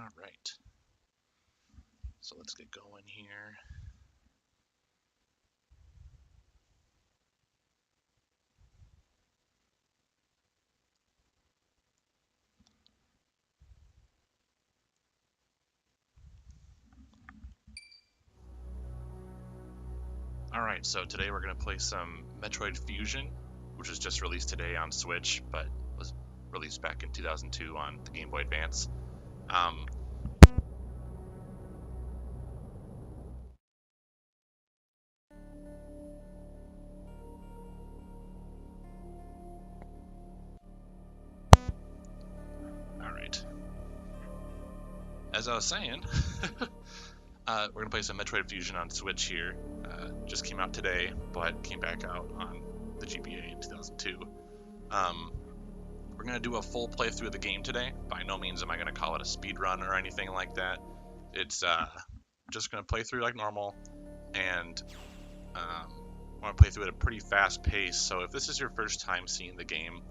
All right. So let's get going here. All right, so today we're going to play some Metroid Fusion, which was just released today on Switch, but was released back in 2002 on the Game Boy Advance. Um, all right. As I was saying, we're going to play some Metroid Fusion on Switch here. Just came out today, but came back out on the GBA in 2002. We're going to do a full playthrough of the game today. By no means am I going to call it a speed run or anything like that. It's just going to play through like normal, and I want to play through at a pretty fast pace. So if this is your first time seeing the game,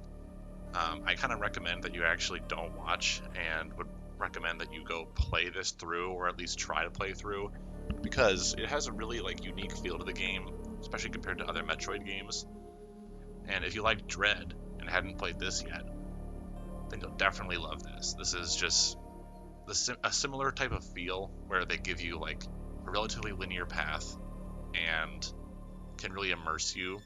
I kind of recommend that you actually don't watch, and would recommend that you go play this through, or at least try to play through, because it has a really like unique feel to the game, especially compared to other Metroid games. And if you like Dread and hadn't played this yet, then you'll definitely love this. This is just a similar type of feel where they give you like a relatively linear path and can really immerse you.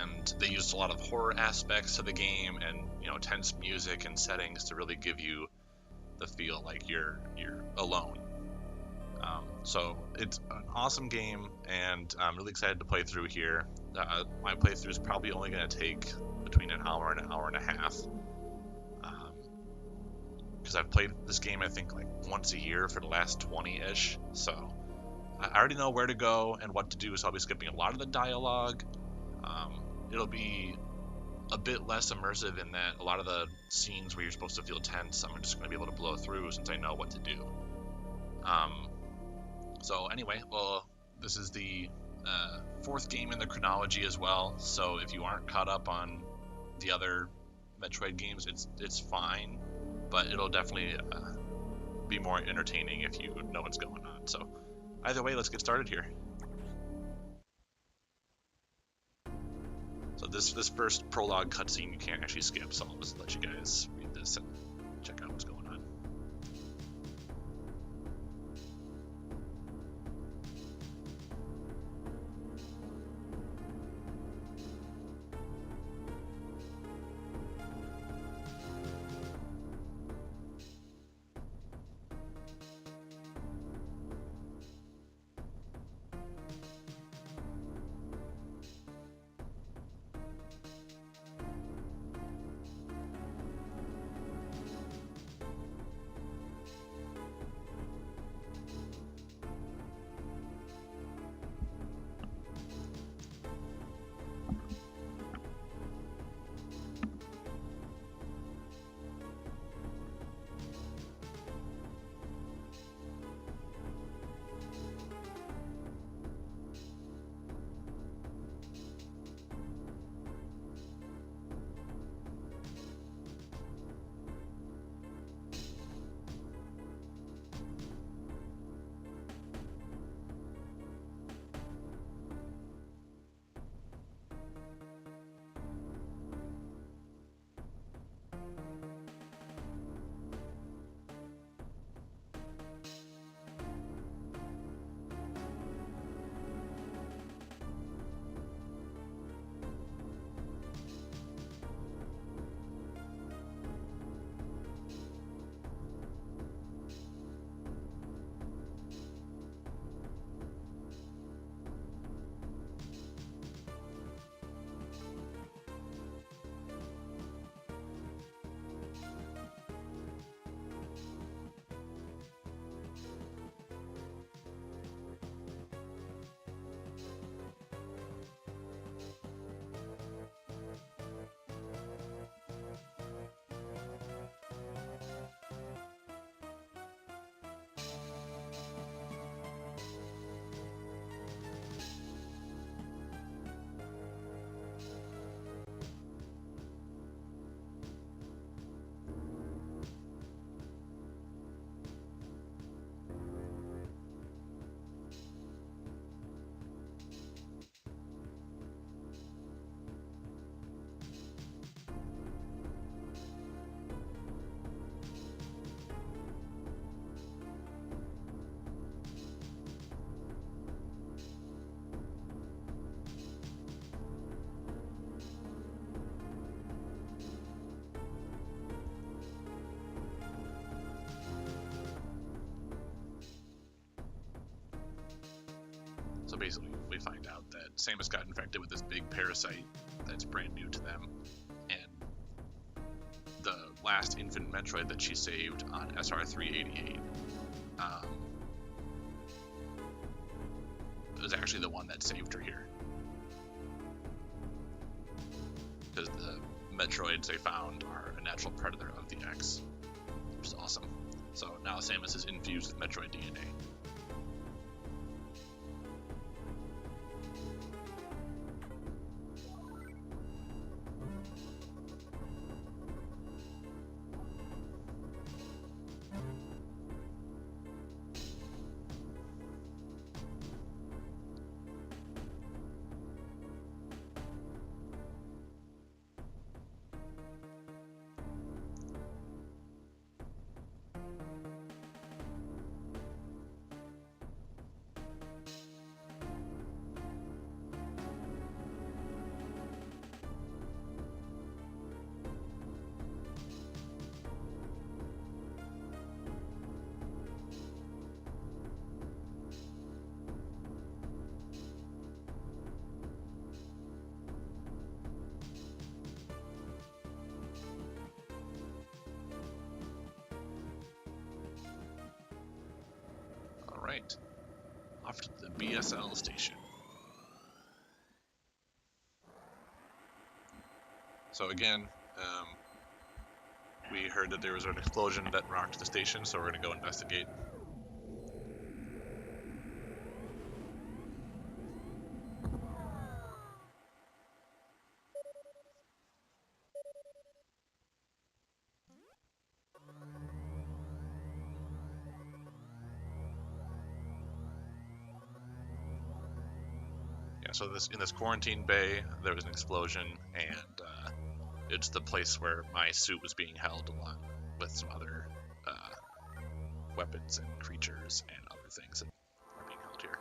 And they used a lot of horror aspects to the game, and tense music and settings to really give you the feel like you're alone. So it's an awesome game, and I'm really excited to play through here. My playthrough is probably only going to take between an hour and a half, because I've played this game I think like once a year for the last 20-ish. So I already know where to go and what to do, so I'll be skipping a lot of the dialogue. It'll be a bit less immersive in that a lot of the scenes where you're supposed to feel tense, I'm just going to be able to blow through since I know what to do. So anyway, well, this is the fourth game in the chronology as well, so if you aren't caught up on the other Metroid games, it's fine, but it'll definitely be more entertaining if you know what's going on. So either way, let's get started here. So this first prologue cutscene you can't actually skip, so I'll just let you guys read this and check out what's going on. find out that Samus got infected with this big parasite that's brand new to them, and the last infant Metroid that she saved on SR388 was actually the one that saved her here. Because the Metroids they found are a natural predator of the X, which is awesome. So now Samus is infused with Metroid DNA. Alright, off to the BSL station. So again, we heard that there was an explosion that rocked the station, so we're going to go investigate. So in this quarantine bay, there was an explosion, and it's the place where my suit was being held along with some other weapons and creatures and other things that are being held here.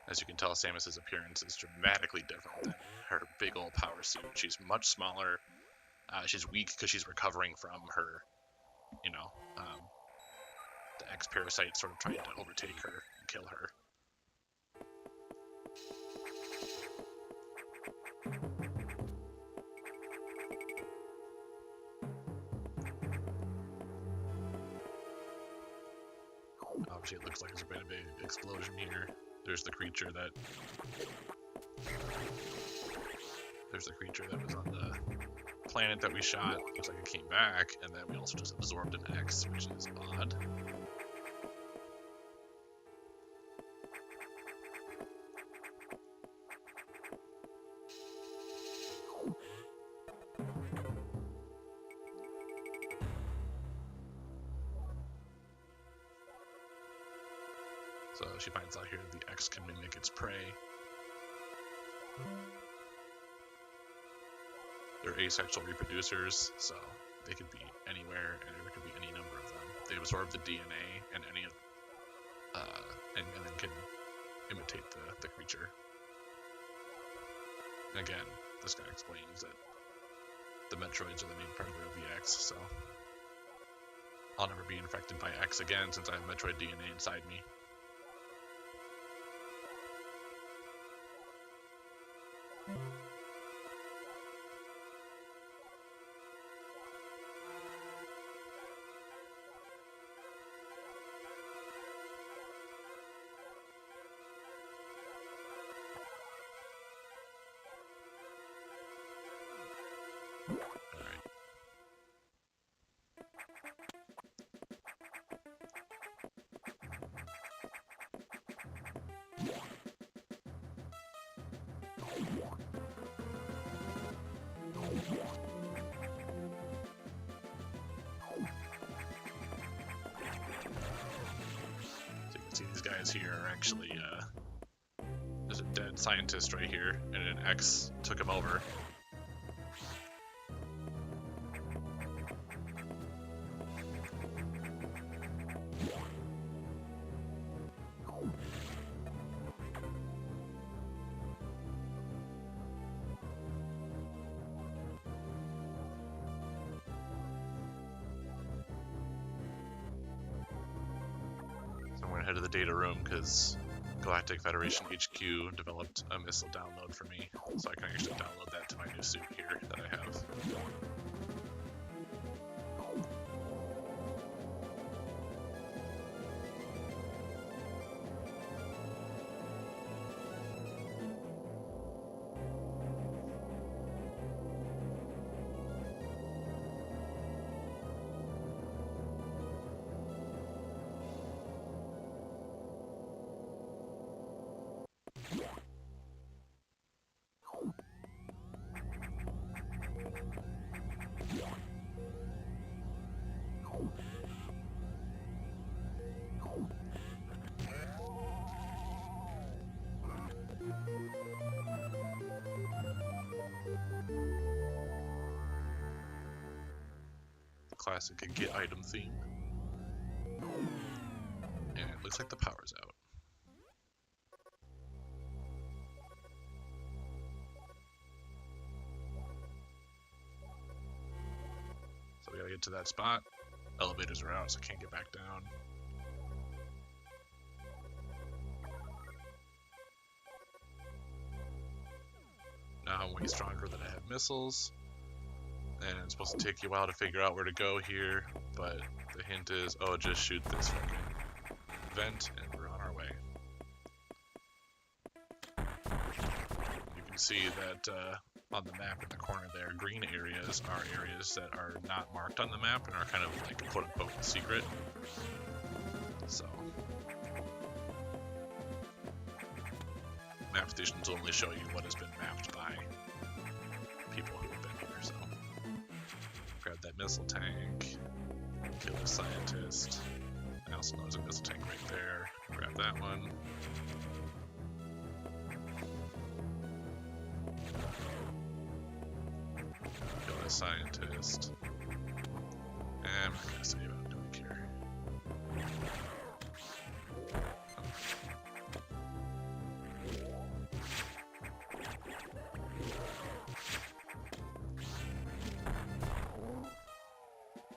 As you can tell, Samus's appearance is dramatically different than her big old power suit. She's much smaller. She's weak because she's recovering from her, the X parasite sort of trying to overtake her and kill her. Obviously, it looks like there's been a big explosion here. There's the creature that was on the planet that we shot. Looks like it came back, and then we also just absorbed an X, which is odd. So she finds out here the X can mimic its prey. They're asexual reproducers, so they could be anywhere, and there could be any number of them. They absorb the DNA and and then can imitate the creature. Again, this guy explains that the Metroids are the main predator of the X, so I'll never be infected by X again since I have Metroid DNA inside me. These guys here are actually, there's a dead scientist right here, and an X took him over. head to the data room because Galactic Federation HQ developed a missile download for me, so I can actually download that to my new suit here that I have. Classic and get item theme. And it looks like the power's out. So we gotta get to that spot. Elevators are out, so I can't get back down. Now I'm way stronger than I have missiles. And it's supposed to take you a while to figure out where to go here, but the hint is, oh, just shoot this fucking vent, and we're on our way. You can see that on the map in the corner there, green areas are areas that are not marked on the map and are kind of like quote-unquote secret. So, map stations only show you what has been mapped by people who have been here, so. Grab that missile tank, kill the scientist. I also know there's a missile tank right there. Grab that one. Kill the scientist. And I'm not gonna say what I'm doing here.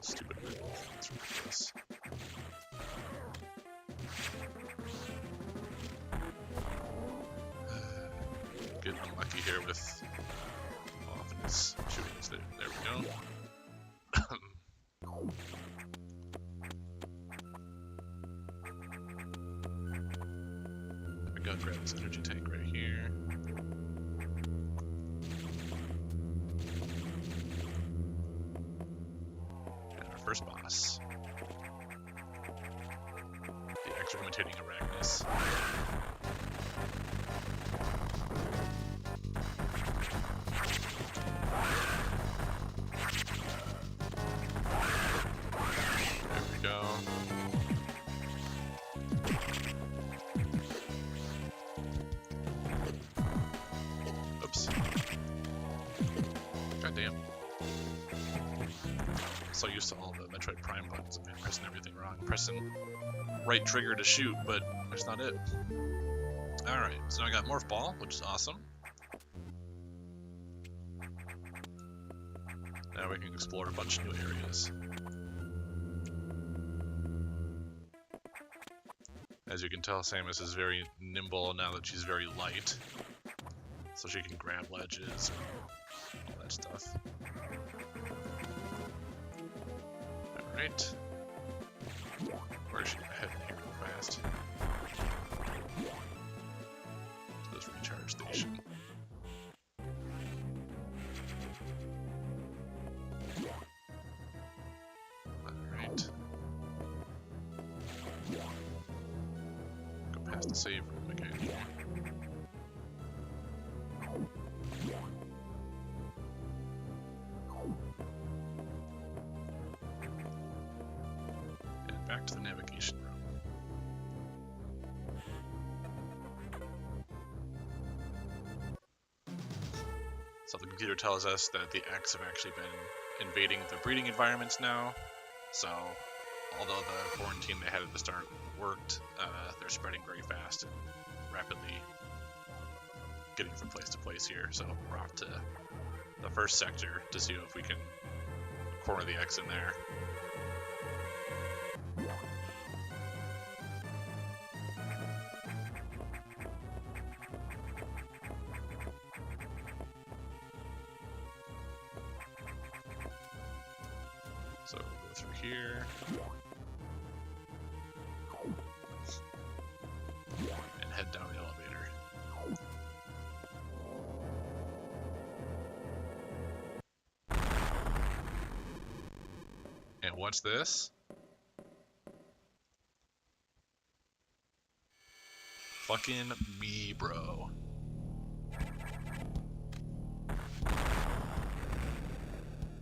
Stupid middle. That's ridiculous. Get unlucky here with often it's shooting. There we go. There we go. Grab this energy tank right here. First boss. The extra imitating Arachnus. There we go. Oops. Goddamn. So used to all the Metroid Prime buttons, I'm pressing everything wrong. Pressing right trigger to shoot, but that's not it. Alright, so now I got Morph Ball, which is awesome. Now we can explore a bunch of new areas. As you can tell, Samus is very nimble now that she's very light. So she can grab ledges and all that stuff. Alright. Where should I head here real fast? To this recharge station. Alright. Go past the save room again here. Back to the navigation room. So the computer tells us that the X have actually been invading the breeding environments now. So although the quarantine they had at the start worked, they're spreading very fast and rapidly getting from place to place here. So we're off to the first sector to see if we can corner the X in there. Go through here. And head down the elevator. And what's this? Fucking me, bro.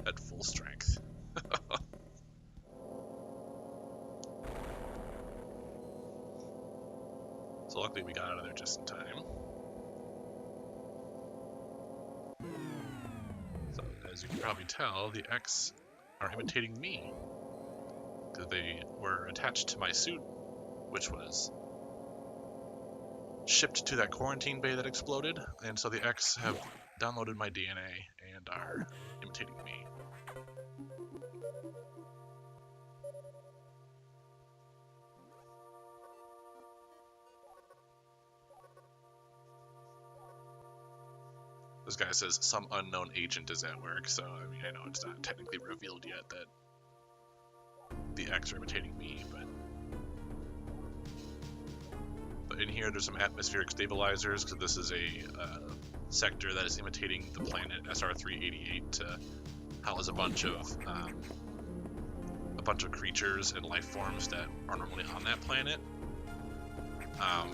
At full strength. So luckily we got out of there just in time. So as you can probably tell, the X are imitating me. Because they were attached to my suit, which was shipped to that quarantine bay that exploded, and so the X have downloaded my DNA and are imitating me. This guy says some unknown agent is at work, so I mean, I know it's not technically revealed yet that the X are imitating me, but in here there's some atmospheric stabilizers, because this is a sector that is imitating the planet SR388 to house a bunch of creatures and life forms that are normally on that planet.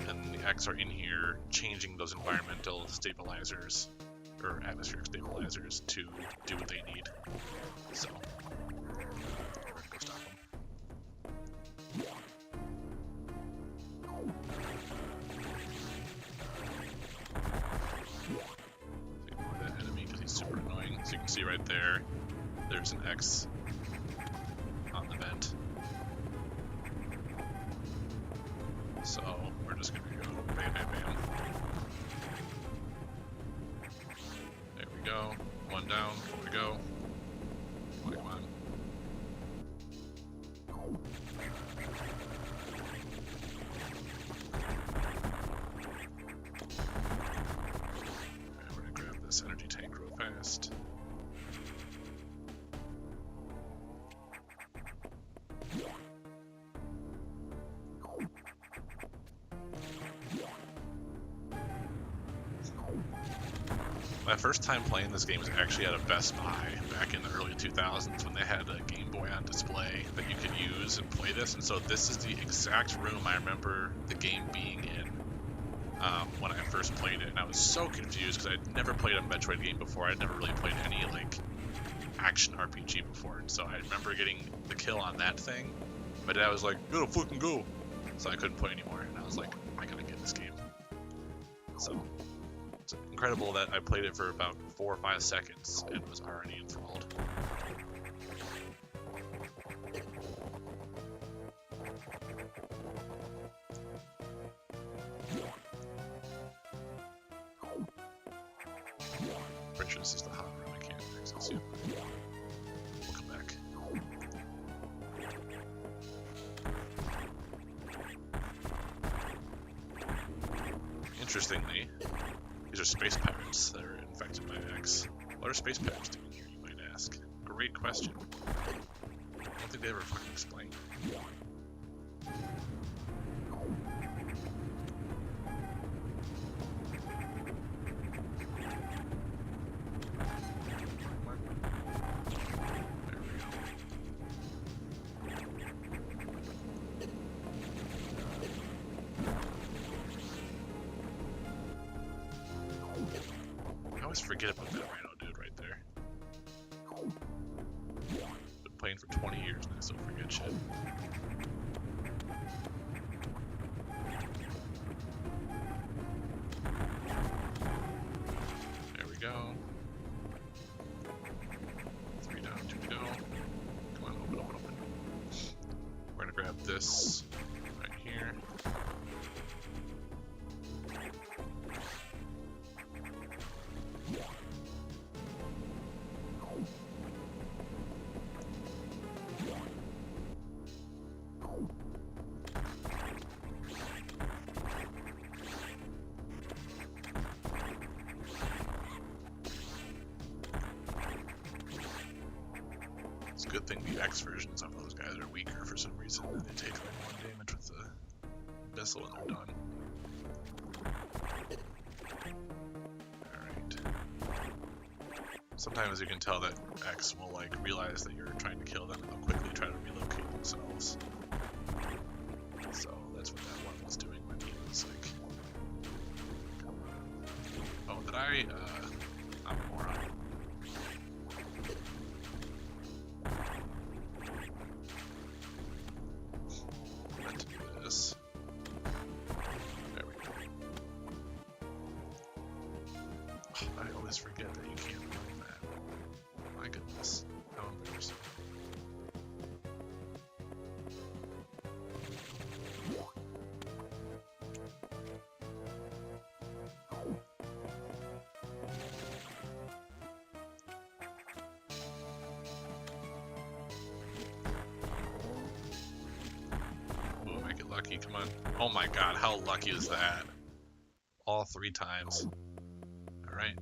And the X are in here changing those environmental stabilizers or atmospheric stabilizers to do what they need. So we're gonna go stop them. That enemy, because he's super annoying. So you can see right there, there's an X on the vent. So we're just gonna go bam, bam, bam. There we go. One down. More to go. Come on. We're gonna grab this energy tank real fast. My first time playing this game was actually at a Best Buy back in the early 2000s when they had a Game Boy on display that you could use and play this. And so this is the exact room I remember the game being in when I first played it. And I was so confused because I'd never played a Metroid game before. I'd never really played any like action RPG before. And so I remember getting the kill on that thing. My dad was like, "Go to fucking go!" So I couldn't play anymore. And I was like, I gotta get this game. So it's incredible that I played it for about 4 or 5 seconds and was already enthralled. Pretty sure this is the hot room. I can't access you. We'll come back. Interestingly, these are space pirates that are infected by X. What are space pirates doing here, you might ask? Great question. I don't think they ever fucking explain. Forget about that rhino dude right there. Been playing for 20 years and I still forget shit. There we go. 3 down, 2 to go. Come on, open, open, open. We're gonna grab this right here. good thing the X versions of those guys are weaker for some reason. They take like 1 damage with the missile and they're done. Alright. Sometimes you can tell that X will like realize that you're trying to kill them and they'll quickly try to relocate themselves. So that's what that one was doing when he was like... Oh, did I? I'm a moron. Let's do this. There we go. Oh, I always forget that you can't run that. My goodness. How embarrassing. Lucky, come on. Oh my god, how lucky is that? All 3 times. Alright.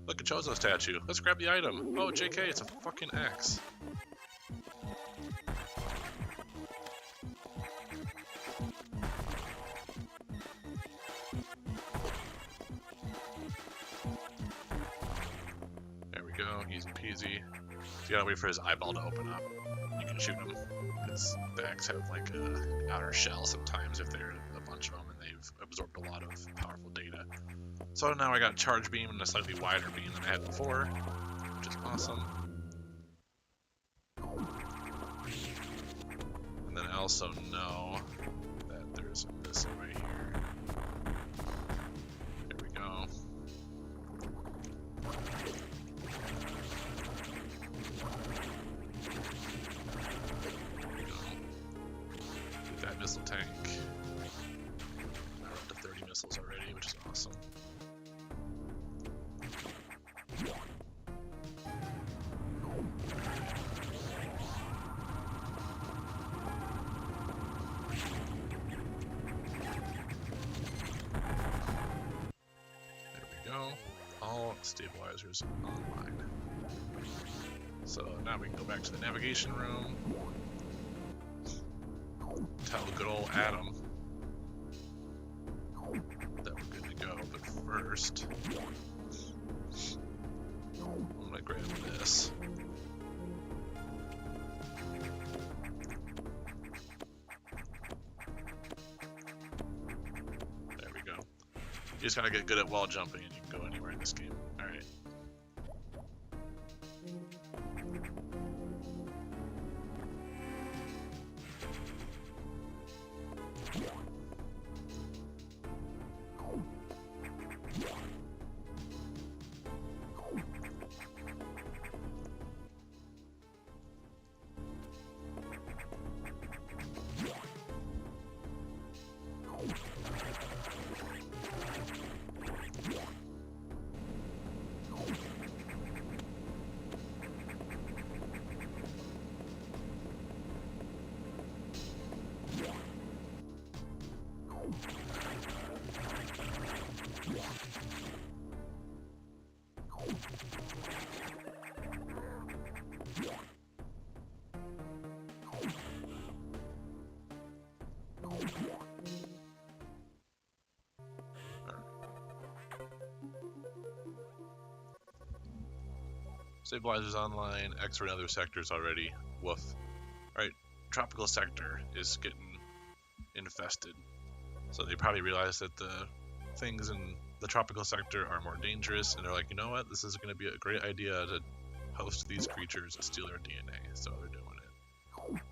Look at Chozo statue. Let's grab the item. Oh, JK, it's a fucking X. There we go, easy peasy. You gotta wait for his eyeball to open up. You can shoot him. Because the X have like an outer shell sometimes if they're a bunch of them and they've absorbed a lot of powerful data. So now I got charge beam and a slightly wider beam than I had before, which is awesome. And then I also know that there's a missile right here. There we go. Missile tank. I'm up to 30 missiles already, which is awesome. There we go. All stabilizers online. So now we can go back to the navigation room. Tell good old Adam that we're good to go, but first I'm gonna grab this. There we go. You just gotta get good at wall jumping and you can go anywhere in this game. Alright. Stabilizers online, X in other sectors already. Woof. Alright, tropical sector is getting infested. So they probably realized that the things in the tropical sector are more dangerous, and they're like, you know what, this is going to be a great idea to host these creatures and steal their DNA, so they're doing it.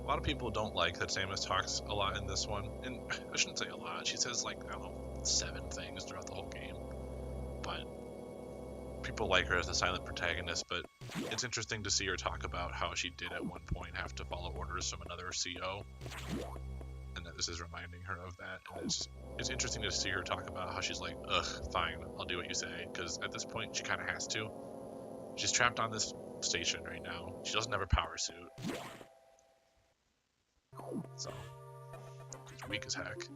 A lot of people don't like that Samus talks a lot in this one, and I shouldn't say a lot. She says like, I don't know, 7 things throughout the whole game, but people like her as the silent protagonist. But it's interesting to see her talk about how she did at one point have to follow orders from another CO, and that this is reminding her of that. And it's interesting to see her talk about how she's like, ugh, fine, I'll do what you say, because at this point she kind of has to. She's trapped on this station right now. She doesn't have a power suit. So, he's weak as heck.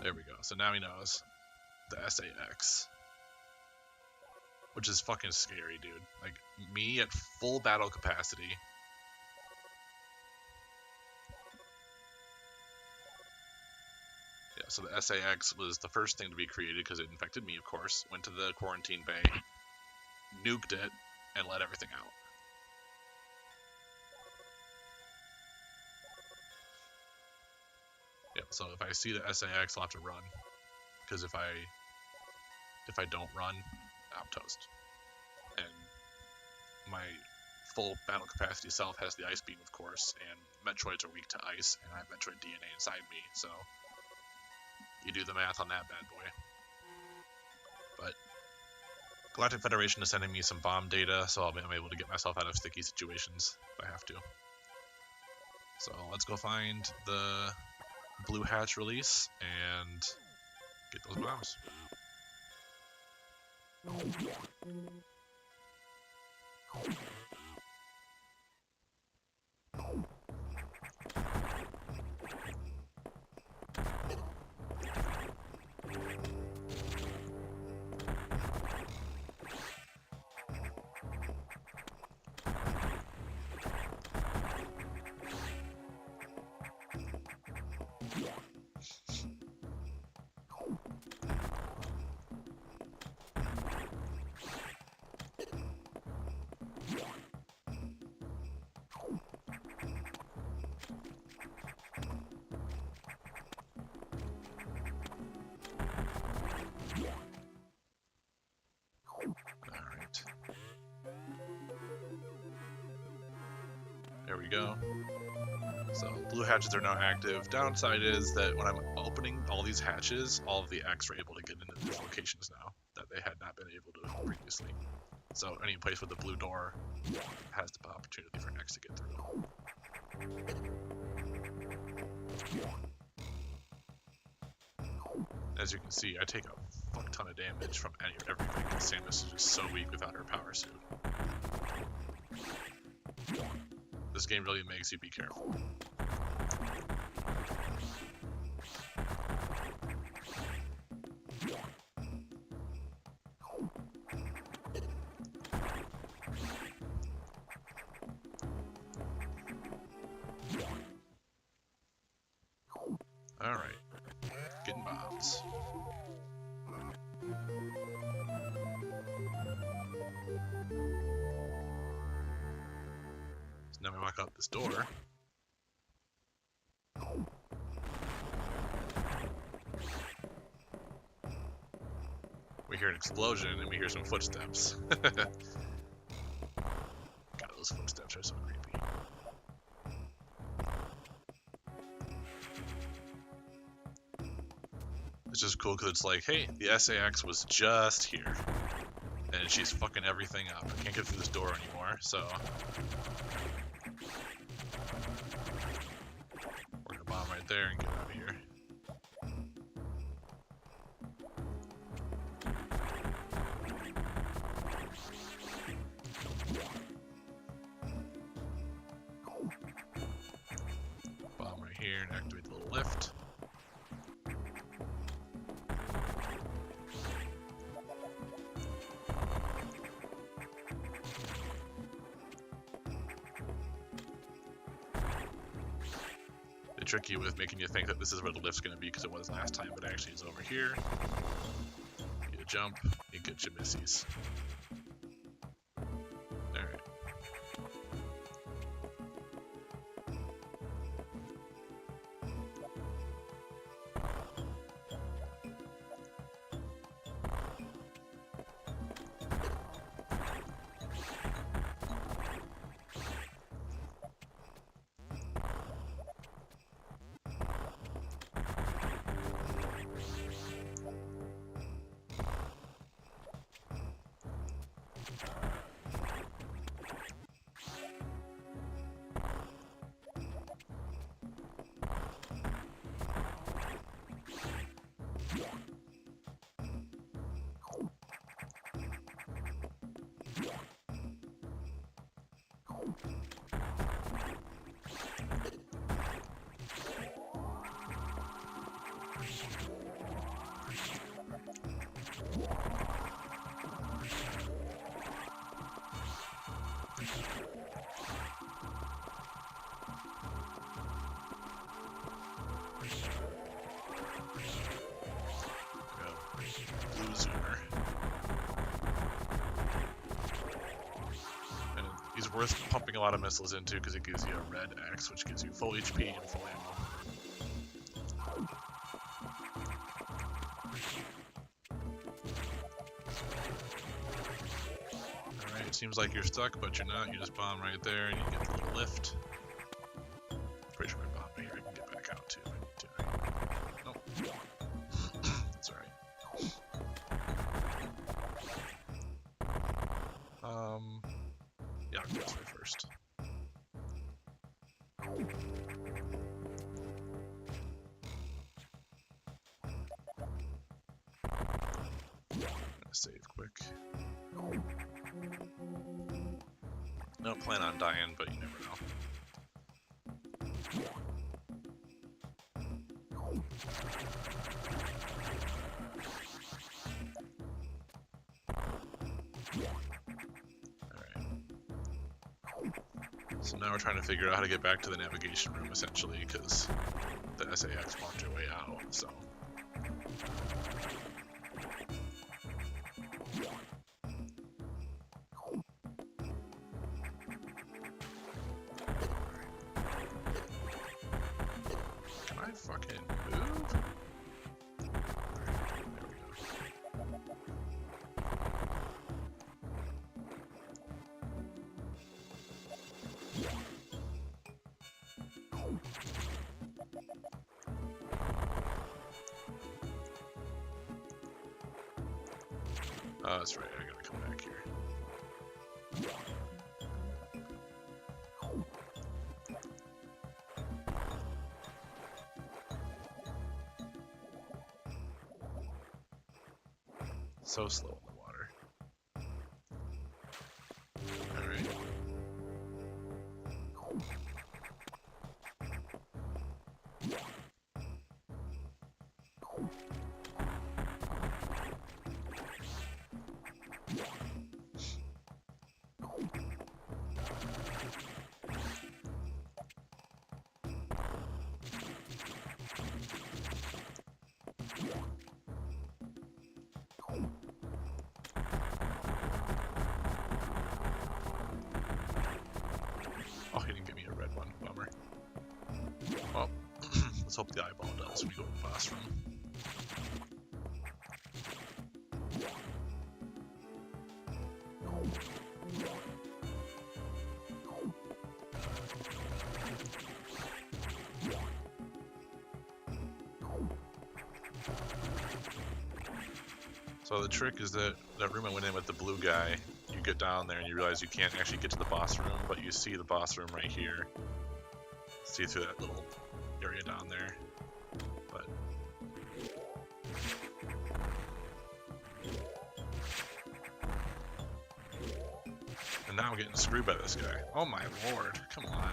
There we go. So now he knows the SAX. Which is fucking scary, dude. Like, me at full battle capacity. Yeah, so the SAX was the first thing to be created because it infected me, of course. Went to the quarantine bay, nuked it, and let everything out. Yep, so if I see the SAX, I'll have to run. Because if I don't run, I'm toast. And my full battle capacity self has the ice beam, of course, and Metroids are weak to ice, and I have Metroid DNA inside me, so you do the math on that bad boy. But Galactic Federation is sending me some bomb data, so I'm able to get myself out of sticky situations if I have to. So let's go find the Blue Hatch release and get those bombs. There we go. So blue hatches are now active. Downside is that when I'm opening all these hatches, all of the X are able to get into these locations now that they had not been able to previously. So any place with a blue door has the opportunity for an X to get through. As you can see, I take a fuck ton of damage from everything, because Samus is just so weak without her power suit. This game really makes you be careful. Alright, getting bombs. So now we walk out this door. We hear an explosion and we hear some footsteps. God, those footsteps are so creepy. It's just cool because it's like, hey, the SAX was just here. And she's fucking everything up. I can't get through this door anymore, so we're gonna bomb right there and get out of here. Bomb right here and activate the little lift. Tricky with making you think that this is where the lift's going to be because it was last time, but actually it's over here. You jump, you get your missies. Alright. zoomer. And he's worth pumping a lot of missiles into because it gives you a red X, which gives you full HP and full ammo. Alright, it seems like you're stuck, but you're not. You just bomb right there and you get the little lift. Pretty sure I bombed right here. I can get back out too if I need to. Nope. That's alright. Yeah, I'll go this way first. I'm gonna save quick. Don't plan on dying, but you never know. So now we're trying to figure out how to get back to the navigation room, essentially, because the SAX walked their way out, so. Can I fucking move? There we go. Oh, that's right, I gotta come back here. So slow in the water. Alright. Oh, he didn't give me a red one. Bummer. Well, let's hope the eyeball does when we go to the boss room. So the trick is that room I went in with the blue guy, you get down there and you realize you can't actually get to the boss room, but you see the boss room right here. See through that little area down there. But and now I'm getting screwed by this guy. Oh my lord, come on.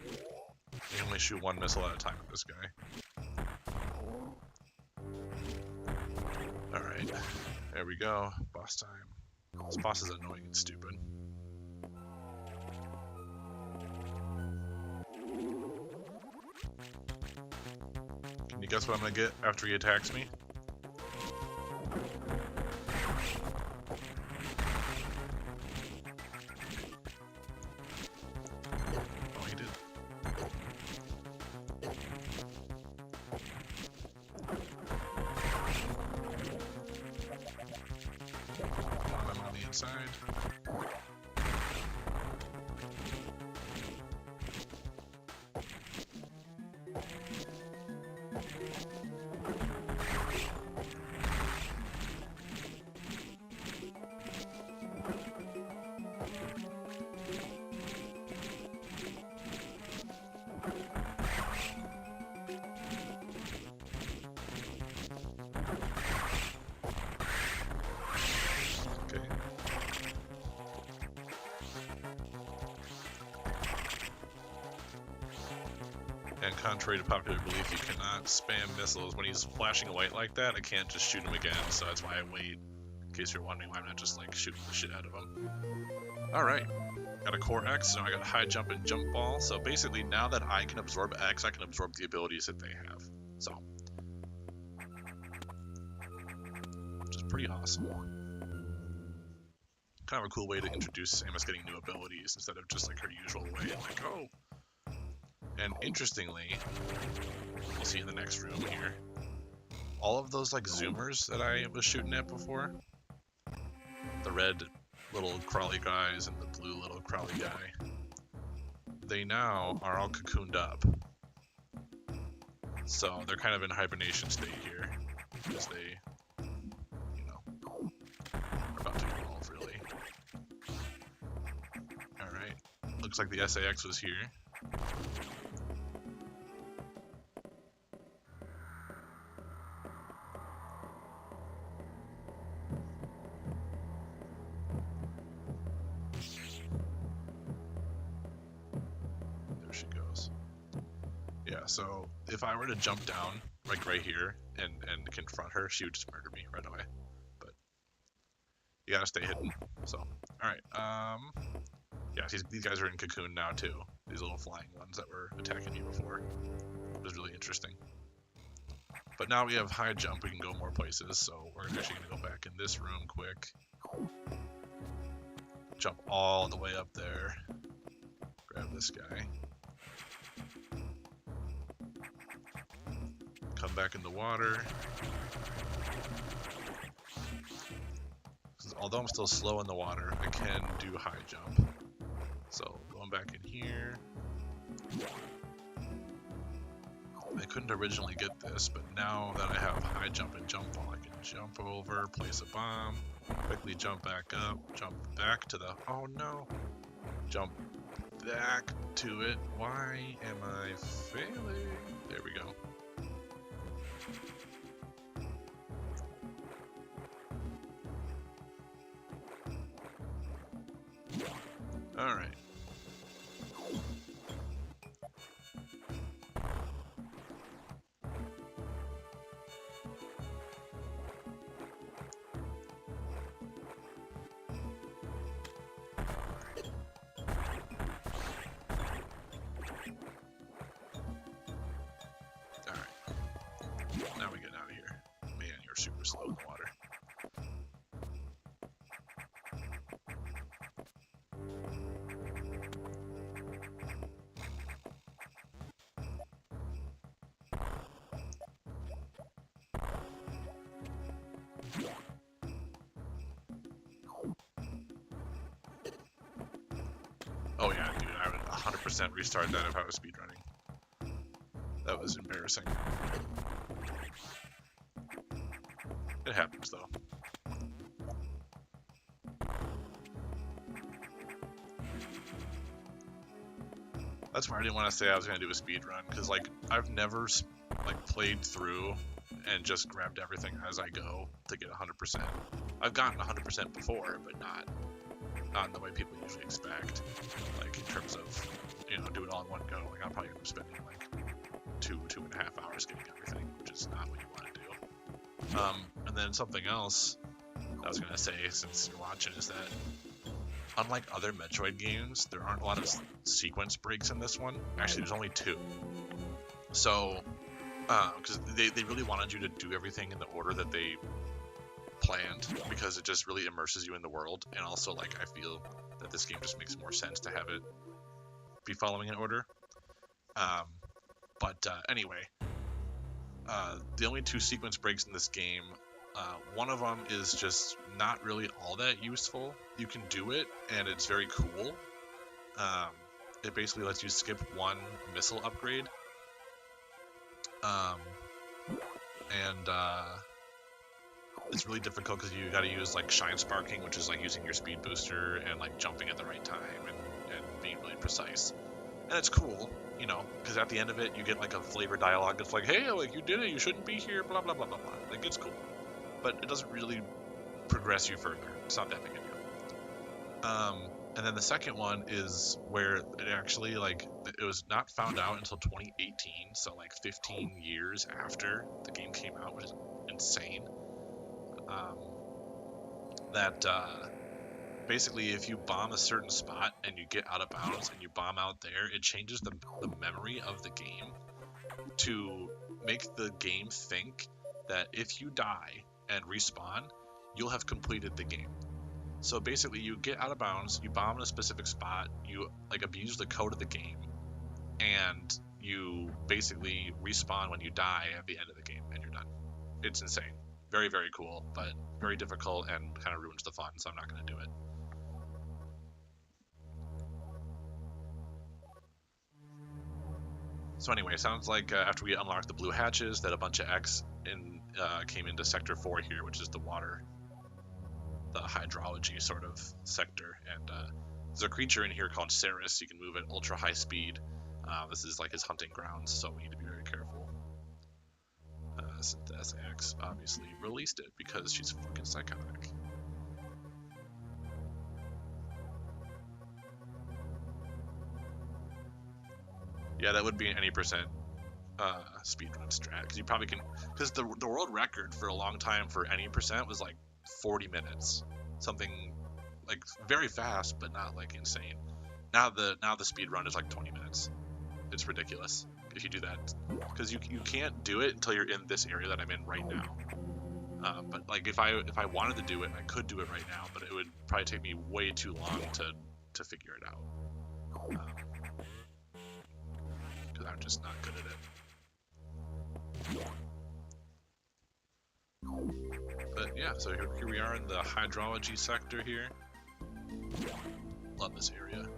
You only shoot one missile at a time with this guy. Alright, there we go. Boss time. This boss is annoying and stupid. Can you guess what I'm gonna get after he attacks me? Oh, he did. I'm on the inside. Okay. And contrary to popular belief, you cannot spam missiles. When he's flashing a white like that, I can't just shoot him again, so that's why I wait. In case you're wondering why I'm not just like shooting the shit out of him. Alright, got a core X, now I got a high jump and jump ball, so basically now that I can absorb X, I can absorb the abilities that they have. So, pretty awesome. Kind of a cool way to introduce Samus getting new abilities instead of just like her usual way, like, oh. And interestingly, we'll see in the next room here, all of those like zoomers that I was shooting at before, the red little crawly guys and the blue little crawly guy, they now are all cocooned up. So they're kind of in hibernation state here, because they, you know, are about to evolve, really. Alright, looks like the SAX was here. There she goes. Yeah, so if I were to jump down, like right here, and confront her, she would just murder me right away. But you gotta stay hidden. So, alright, yeah, these guys are in cocoon now too. These little flying ones that were attacking you before. It was really interesting. But now we have high jump, we can go more places, so we're actually gonna go back in this room quick. Jump all the way up there. Grab this guy. Come back in the water. Although I'm still slow in the water, I can do high jump. So going back in here. I couldn't originally get this, but now that I have high jump and jump ball, I can jump over, place a bomb, quickly jump back up, jump back to the, oh no, jump back to it. Why am I failing? There we go. All right. Now we get out of here. Man, you're super slow in the water. Oh yeah, dude, I would 100% restart that if I was speedrunning. That was embarrassing. It happens though. That's why I didn't want to say I was going to do a speedrun, because like I've never like played through and just grabbed everything as I go to get 100%. I've gotten 100% before, but not in the way people usually expect. Like in terms of, you know, do it all in one go. Like I'm probably going to be spending like 2.5 hours getting everything, which is not what you want to do. And then something else I was going to say, since you're watching, is that unlike other Metroid games, there aren't a lot of sequence breaks in this one. Actually, there's only 2. So, because they really wanted you to do everything in the order that they planned, because it just really immerses you in the world, and also, like, I feel that this game just makes more sense to have it be following an order. Anyway, the only 2 sequence breaks in this game, one of them is just not really all that useful. You can do it, and it's very cool. It basically lets you skip one missile upgrade. It's really difficult because you got to use like shine sparking, which is like using your speed booster and like jumping at the right time and being really precise. And it's cool, you know, because at the end of it you get like a flavor dialogue that's like, hey, like you did it, you shouldn't be here, blah blah blah blah blah. Like it's cool, but it doesn't really progress you further. It's not that big a deal. And then the second one is where it actually, like, it was not found out until 2018, so like 15 years after the game came out, which is insane. Basically if you bomb a certain spot and you get out of bounds and you bomb out there, it changes the memory of the game to make the game think that if you die and respawn, you'll have completed the game. So basically, you get out of bounds, you bomb in a specific spot, you like abuse the code of the game, and you basically respawn when you die at the end of the game, and you're done. It's insane. Very, very cool, but very difficult and kind of ruins the fun, so I'm not going to do it. So anyway, it sounds like after we unlocked the blue hatches that a bunch of X came into Sector 4 here, which is the water, the hydrology sort of sector. And there's a creature in here called Ceres. You can move at ultra high speed. This is like his hunting grounds, so we need to be very careful. Since X obviously released it because she's fucking psychotic. Yeah, that would be an any percent speedrun strat, because you probably can, because the world record for a long time for any percent was like 40 minutes, something like very fast but not like insane. Now the speedrun is like 20 minutes. It's ridiculous if you do that, because you can't do it until you're in this area that I'm in right now. But like if I wanted to do it, I could do it right now, but it would probably take me way too long to figure it out. Because I'm just not good at it. But yeah, so here we are in the hydrology sector here. Love this area.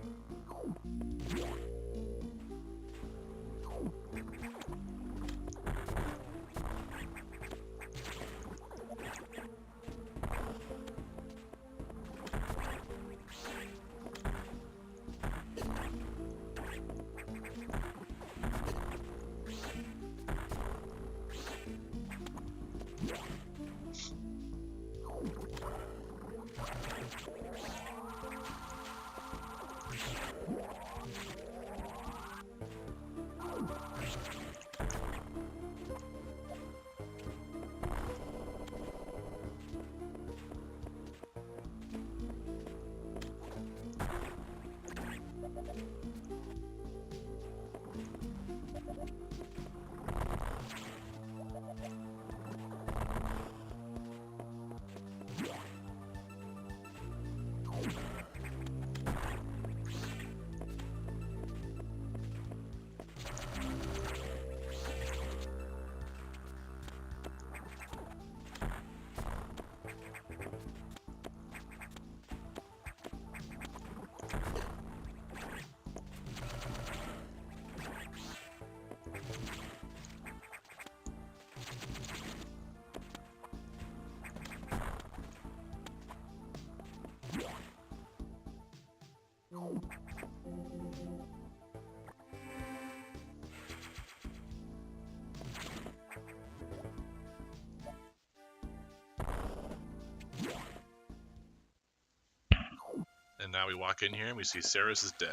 And now we walk in here and we see Ceres is dead.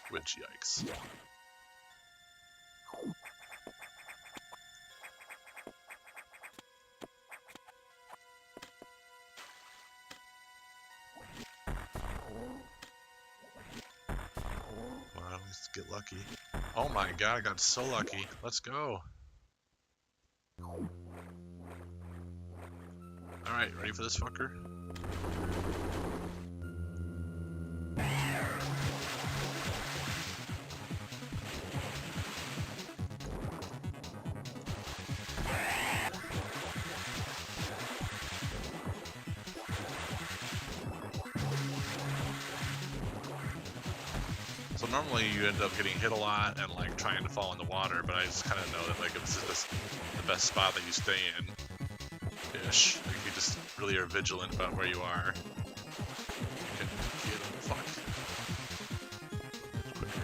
Which, yikes. Well, let's get lucky. Oh my god, I got so lucky. Let's go. Alright, ready for this fucker? So normally you end up getting hit a lot and like trying to fall in the water, but I just kind of know that like if this is the best spot that you stay in, ish. Like you just really are vigilant about where you are. You can get him. Fuck. Quicker.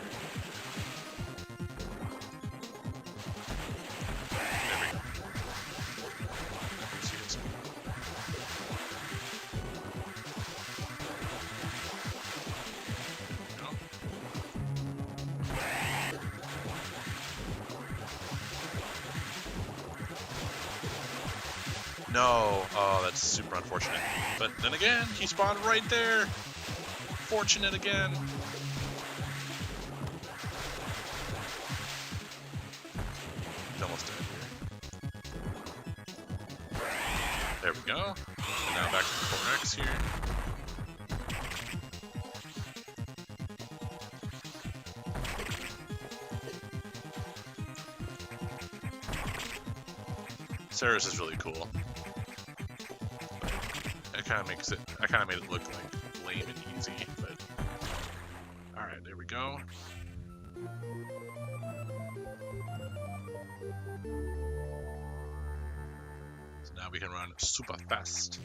There we go. See this one. No, oh, that's super unfortunate. But then again, he spawned right there. Fortunate again. almost dead here. There we go. And now back to the 4X here. Ceres is really cool. It kind of makes it. I kind of made it look like lame and easy, but all right, there we go. So now we can run super fast.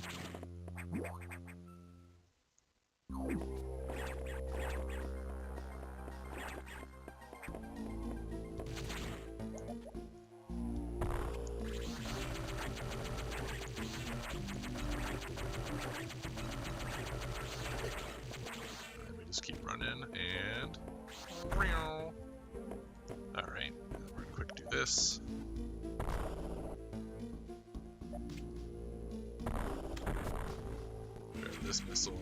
Keep running and alright, we're gonna quick do this. Grab this missile.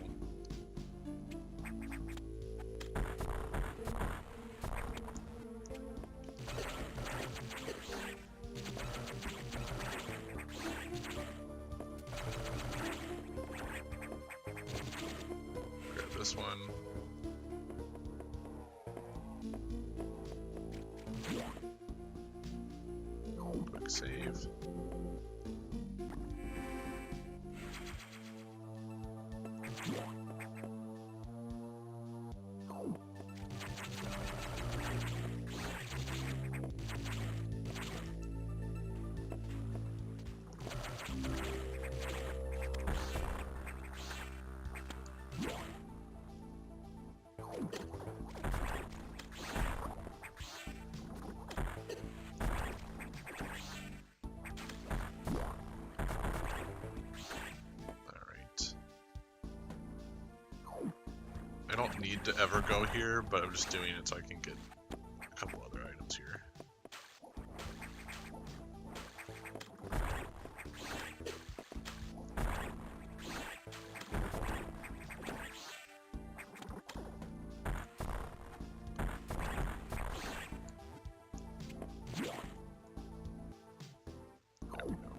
Grab this one. Quick save. I don't need to ever go here, but I'm just doing it so I can get a couple other items here. There we go.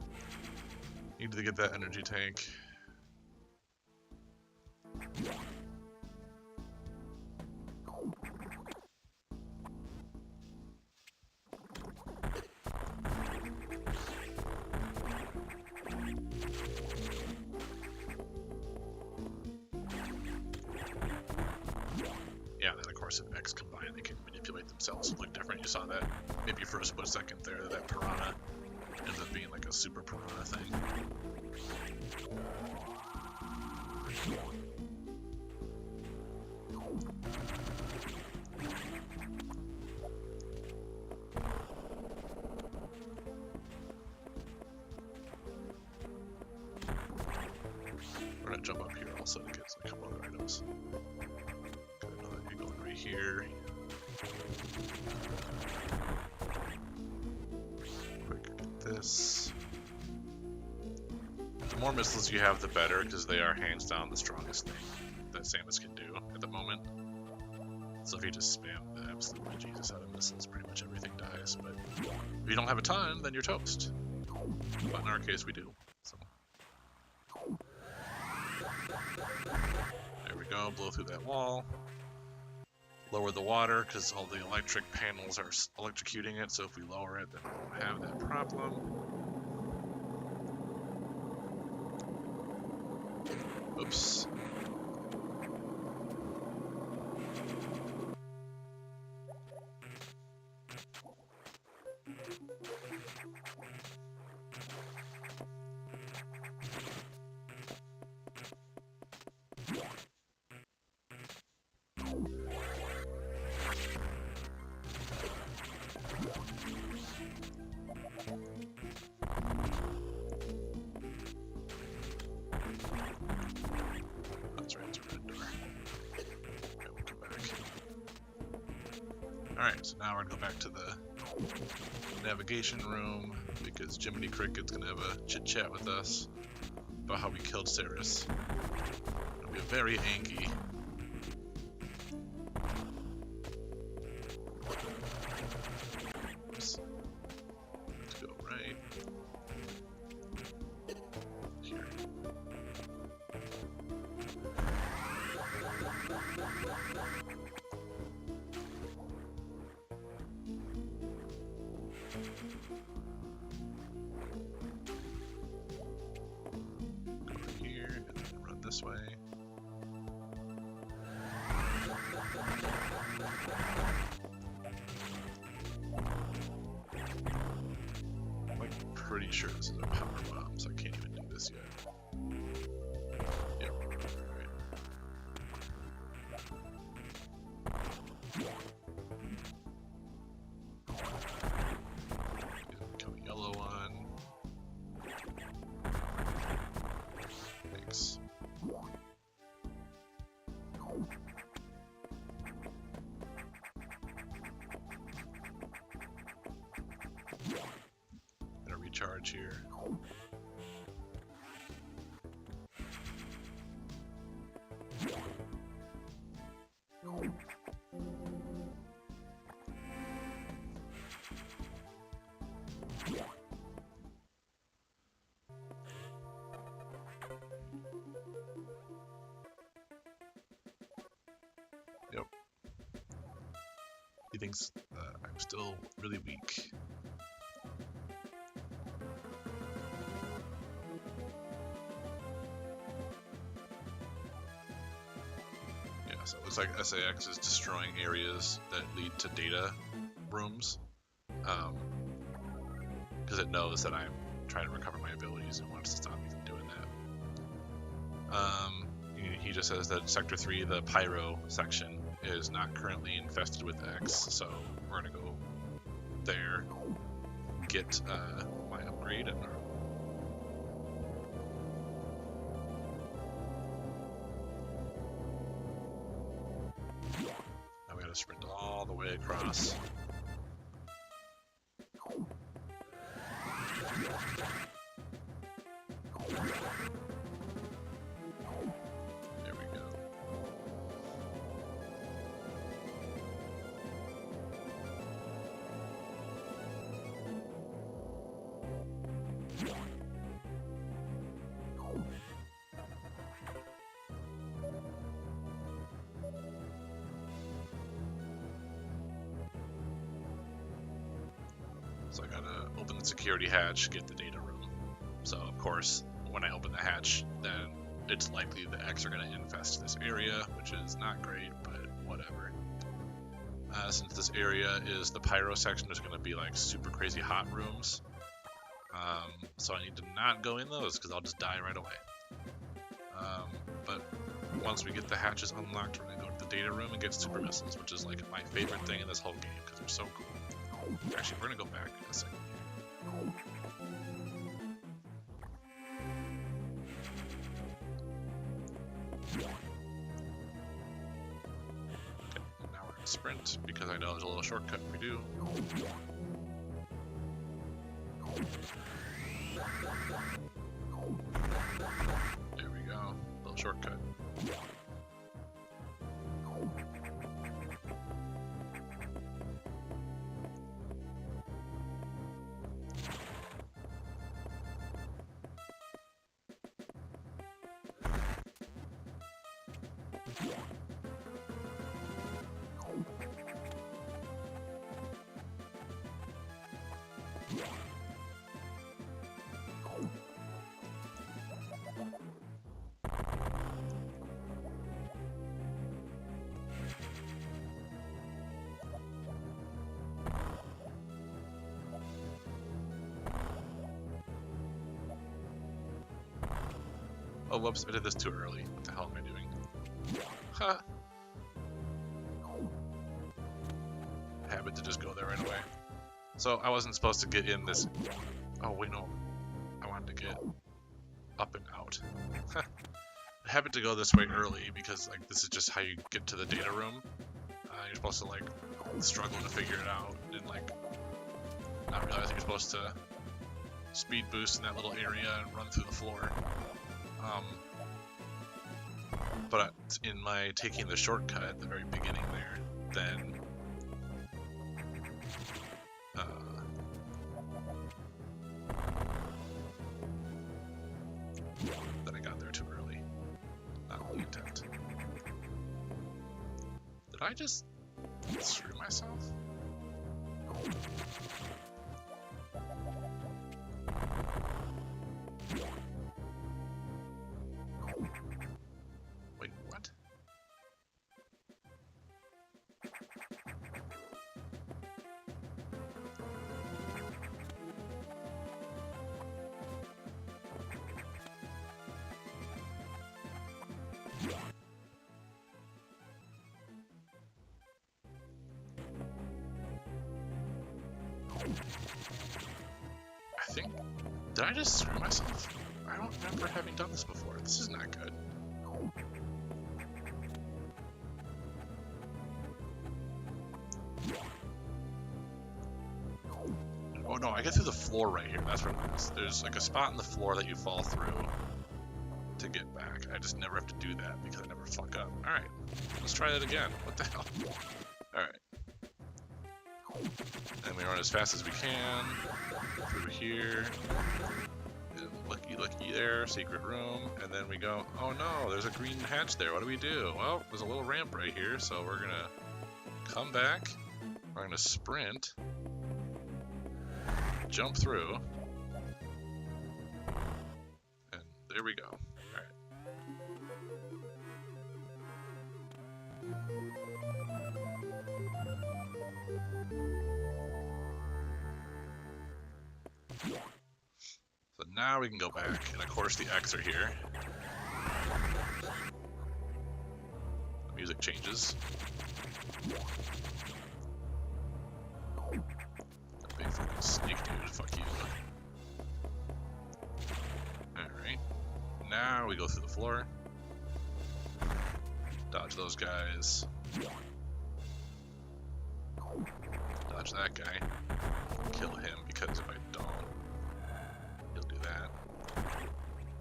Need to get that energy tank. Yeah, then of course if X combine, they can manipulate themselves to look different. You saw that maybe for a split second there, that piranha ends up being like a super piranha thing. We're gonna jump up here also to get a couple other items. You're going right here. Quick, get this. The more missiles you have, the better, because they are hands down the strongest thing that Samus can do at the moment. So if you just spam the absolute bejesus out of missiles, pretty much everything dies. But if you don't have a ton, then you're toast. But in our case, we do. So. There we go, blow through that wall. Lower the water, because all the electric panels are electrocuting it, so if we lower it, then we won't have that problem. Oops. Alright, so now we're gonna go back to the navigation room because Jiminy Cricket's gonna have a chit chat with us about how we killed Ceres. It'll be very angry. Oops. this way. I'm like pretty sure this is a power bomb, so I can't even do this yet. Yep. Alright. Become a yellow one. Thanks. Gonna recharge here. Yep. He thinks I'm still really weak. Yeah, so it looks like SAX is destroying areas that lead to data rooms. Because it knows that I'm trying to recover my abilities and wants to stop me from doing that. He just says that Sector 3, the Pyro section, is not currently infested with X, so we're gonna go there, get my upgrade, and now we gotta sprint all the way across. There we go. So I gotta open the security hatch, get the data room. So of course, when I open the hatch, then it's likely the X are gonna infest this area, which is not great, but whatever. Since this area is the Pyro section, there's gonna be like super crazy hot rooms. So I need to not go in those because I'll just die right away. But once we get the hatches unlocked, we're gonna go to the data room and get super missiles, which is like my favorite thing in this whole game because they're so cool. Actually, we're gonna go back in a second. Okay, now we're gonna sprint because I know there's a little shortcut we do. There we go, little shortcut. Oh, whoops, I did this too early. What the hell am I doing? Huh. Habit to just go there right away. So I wasn't supposed to get in this... Oh, wait, no. I wanted to get up and out. I habit to go this way early because, like, this is just how you get to the data room. You're supposed to, like, struggle to figure it out and, like, not realize you're supposed to speed boost in that little area and run through the floor. But in my taking the shortcut at the very beginning there, then I got there too early. Not the intent. Did I just screw myself? I think... Did I just screw myself? I don't remember having done this before. This is not good. Oh no, I get through the floor right here. That's what it is. There's like a spot in the floor that you fall through to get back. I just never have to do that because I never fuck up. Alright, let's try that again. What the hell? Alright. And we run as fast as we can through here. And looky there, secret room. And then we go, oh no, there's a green hatch there. What do? Well, there's a little ramp right here, so we're gonna come back. We're gonna sprint. Jump through. And there we go. Alright. So now we can go back, and of course the X are here. The music changes. That big fucking snake dude, fuck you. Alright. Now we go through the floor. Dodge those guys. Dodge that guy. Kill him, because if I don't, he'll do that.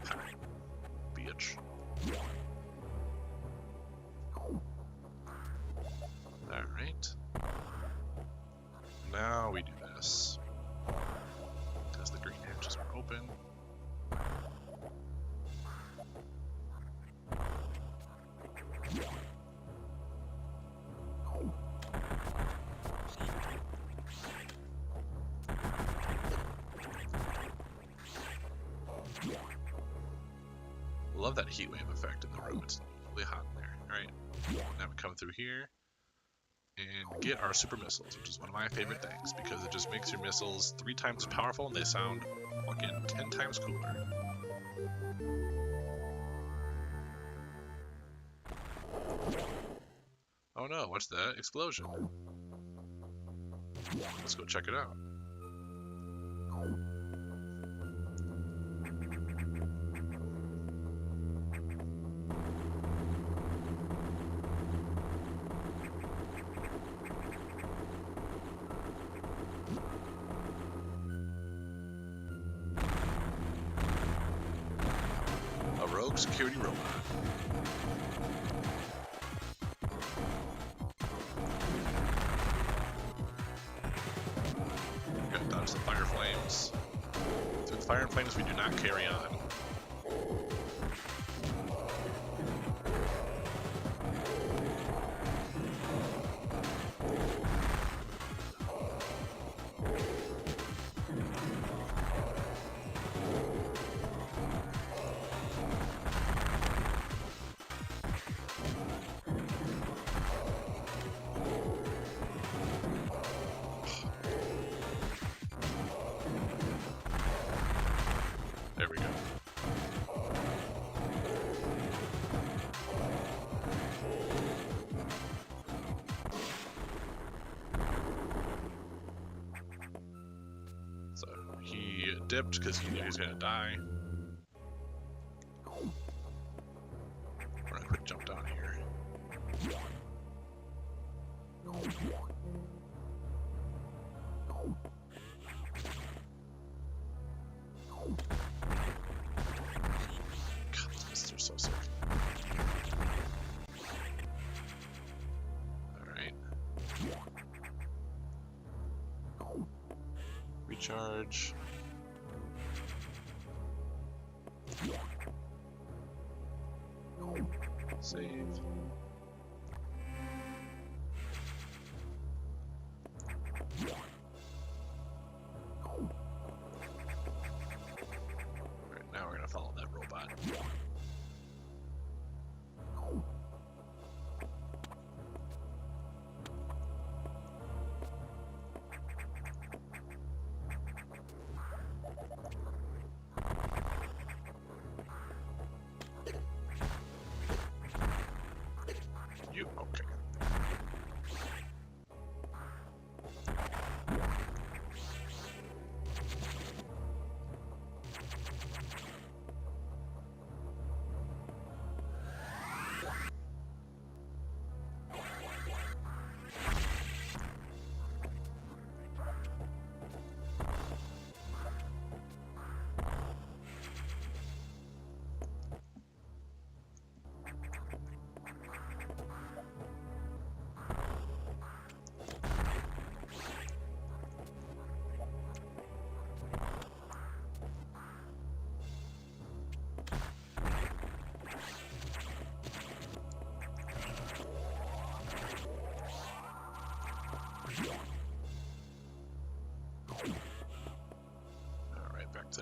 Ha. Bitch. Alright. Now we do this. Because the green hatches are open. Love that heat wave effect in the room. It's really hot in there. Alright. Now we come through here and get our super missiles, which is one of my favorite things because it just makes your missiles 3 times as powerful and they sound fucking 10 times cooler. Oh no, what's that? Explosion. Let's go check it out. A rogue security robot. Gotta dodge the fire flames. Through the fire flames we do not carry on. There we go. So he dipped because he knew he was gonna die. We're gonna quick jump down here. God, these missiles are so sick. Alright. Recharge. Save. Alright, now we're gonna follow that robot.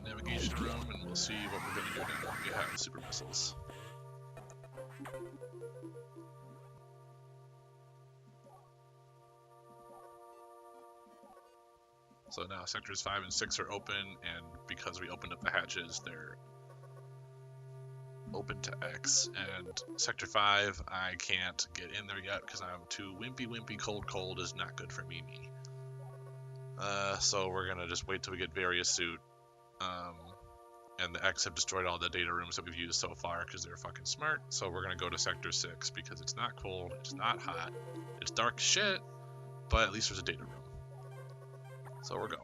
navigation room, and we'll see what we're gonna do now. We have super missiles. So now sectors 5 and 6 are open, and because we opened up the hatches, they're open to X. And sector 5, I can't get in there yet because I'm too wimpy. Cold is not good for me. So we're gonna just wait till we get various suit. And the X have destroyed all the data rooms that we've used so far because they're fucking smart. So we're gonna go to sector 6 because it's not cold, it's not hot, it's dark as shit, but at least there's a data room. So we're going.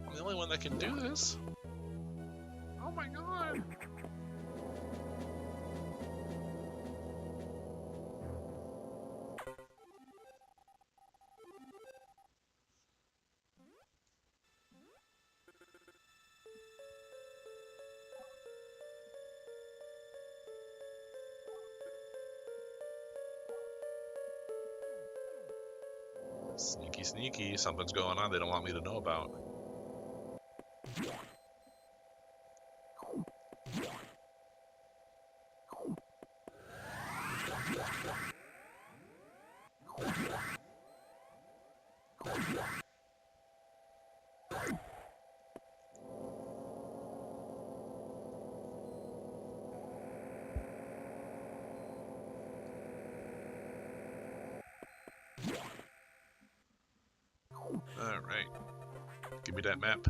I'm the only one that can do this. Oh my god. Sneaky, something's going on they don't want me to know about. Alright. Give me that map.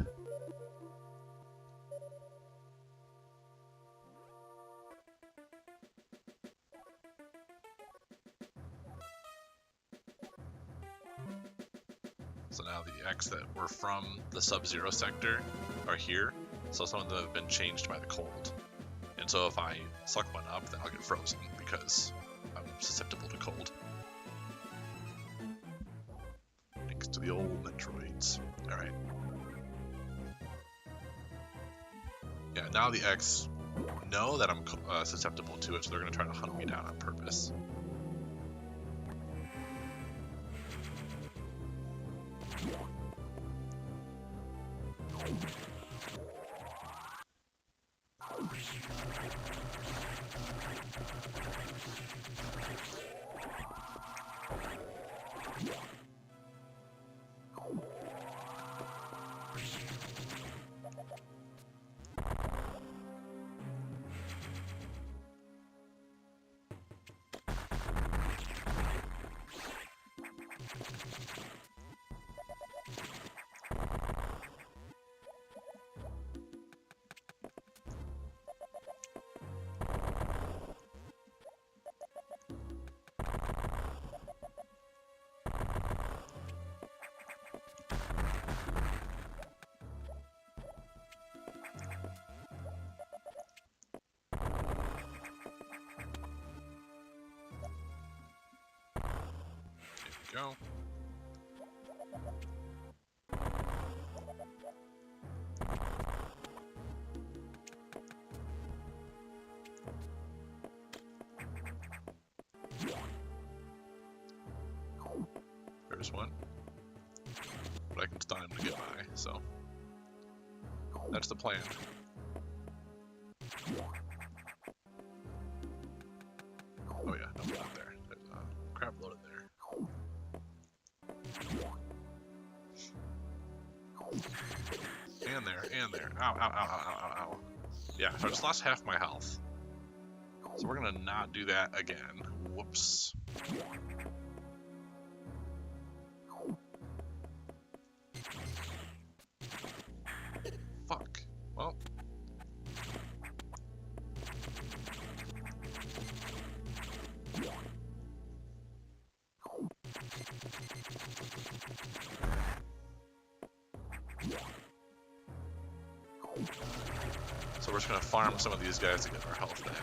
So now the X that were from the Sub-Zero sector are here. So some of them have been changed by the cold. And so if I suck one up, then I'll get frozen because I'm susceptible to cold. Thanks to the old Metroids. Alright. Yeah, now the X know that I'm susceptible to it, so they're going to try to hunt me down on purpose. Go. There's one. But I can stun him to get by, so that's the plan. Oh yeah, no, not there. There's a crap loaded there. And there. Ow. Yeah, so I just lost half my health. So we're gonna not do that again. Whoops. Fuck. Well. So we're just gonna farm some of these guys to get our health back.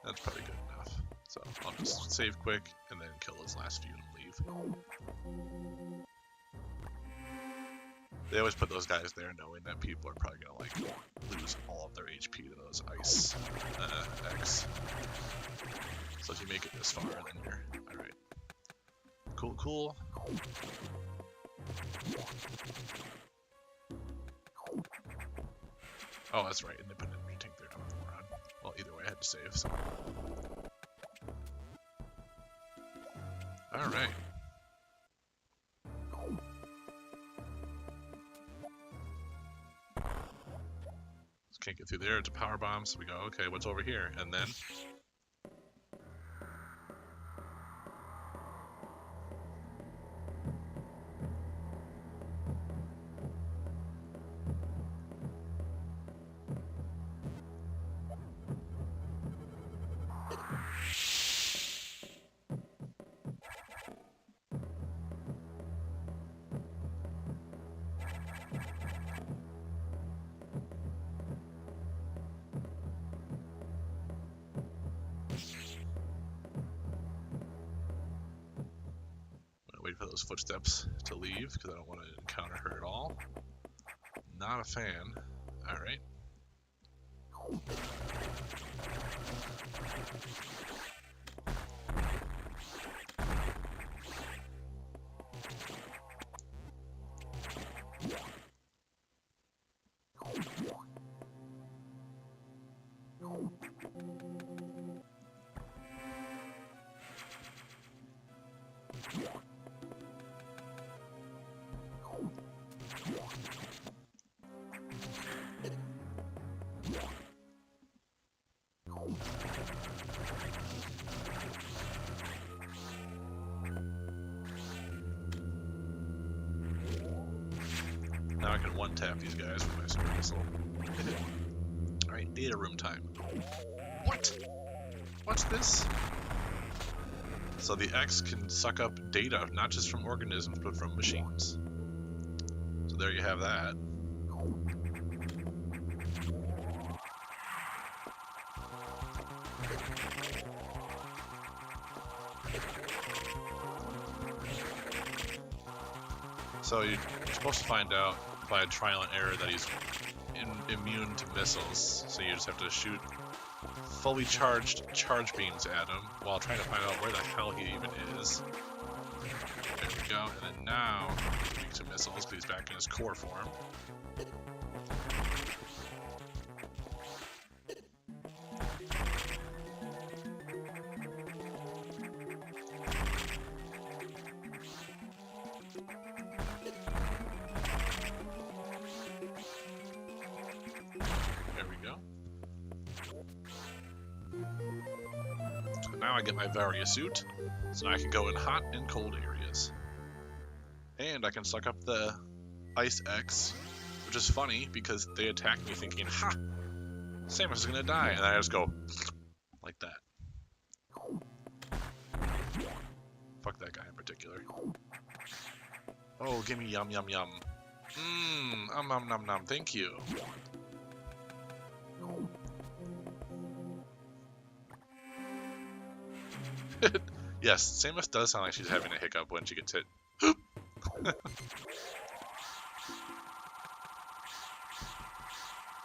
That's probably good enough. So I'll just save quick and then kill those last few and leave. They always put those guys there knowing that people are probably gonna like lose all of their HP to those ice X. So if you make it this far, then you're alright. Cool, cool. Oh, that's right, and they put an energy tank there. Well, either way, I had to save, so. Alright. Can't get through there, it's a power bomb, so we go, okay, what's over here? And then... wait for those footsteps to leave because I don't want to encounter her at all. Not a fan. Alright. Now I can one-tap these guys with my super missile. Alright, data room time. What? What's this? So the X can suck up data, not just from organisms, but from machines. So there you have that. So you're supposed to find out by trial and error that he's immune to missiles. So you just have to shoot fully charged charge beams at him while trying to find out where the hell he even is. There we go. And then now he's weak to missiles because he's back in his core form. Now I get my Varia suit, so I can go in hot and cold areas. And I can suck up the Ice X, which is funny because they attack me thinking, ha! Samus is gonna die, and I just go like that. Fuck that guy in particular. Oh, gimme yum yum yum. Nom nom nom, thank you. Yes, Samus does sound like she's having a hiccup when she gets hit.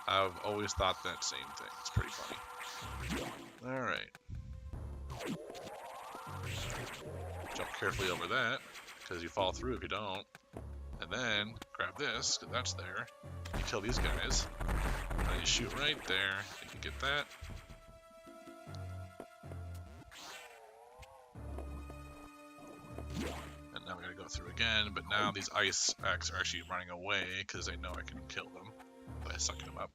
I've always thought that same thing. It's pretty funny. Alright. Jump carefully over that, because you fall through if you don't. And then, grab this, because that's there. You kill these guys. And then you shoot right there. You can get that. And now we gotta go through again, but now these Ice X are actually running away, because they know I can kill them by sucking them up.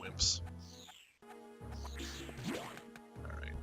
Wimps. Alright.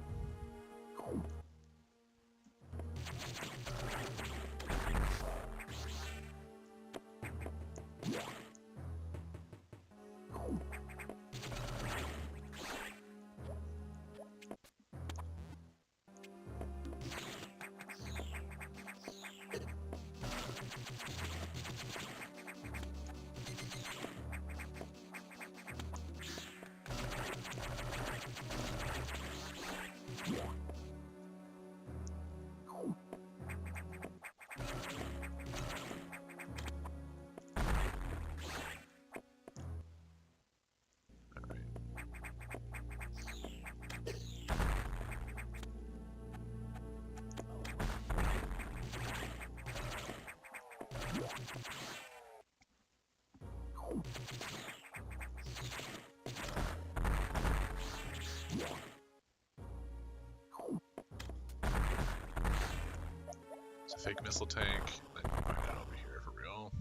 fake missile tank. Then you find it over here for real.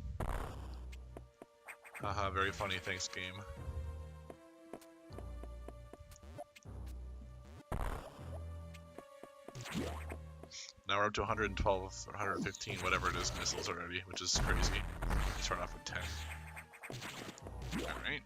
Haha, very funny, thanks game. Now we're up to 112 or 115, whatever it is, missiles already, which is crazy. Start off with 10. Alright.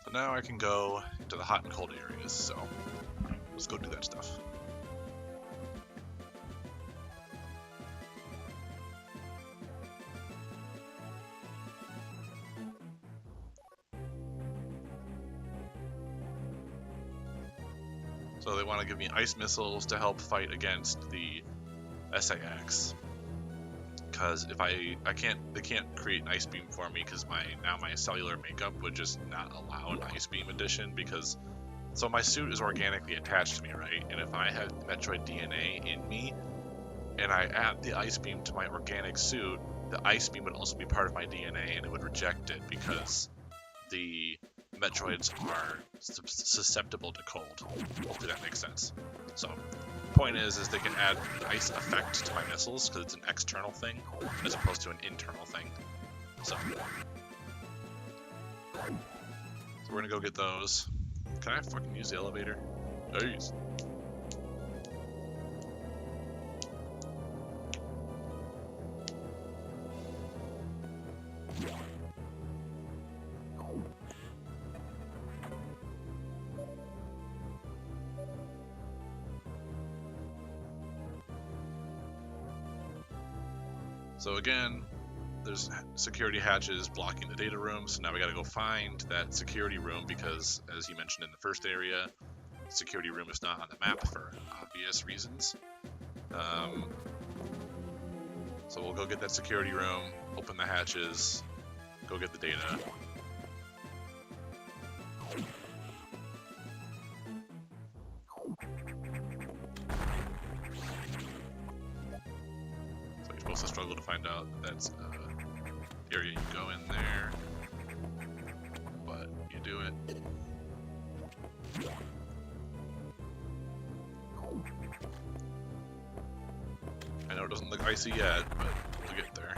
So now I can go into the hot and cold areas, so let's go do that stuff. So they want to give me ice missiles to help fight against the SAX. Because if they can't create an ice beam for me because my cellular makeup would just not allow an ice beam addition so my suit is organically attached to me, right? And if I have Metroid DNA in me and I add the ice beam to my organic suit, the ice beam would also be part of my DNA and it would reject it because the Metroids are susceptible to cold. Hopefully that makes sense. So, point is they can add ice effect to my missiles because it's an external thing as opposed to an internal thing. So we're gonna go get those. Can I fucking use the elevator? Jeez. So again, there's security hatches blocking the data room, so now we gotta go find that security room because, as you mentioned in the first area, the security room is not on the map for obvious reasons. So we'll go get that security room, open the hatches, go get the data. To struggle to find out that's the area you go in there, but you do it. I know it doesn't look icy yet, but we'll get there.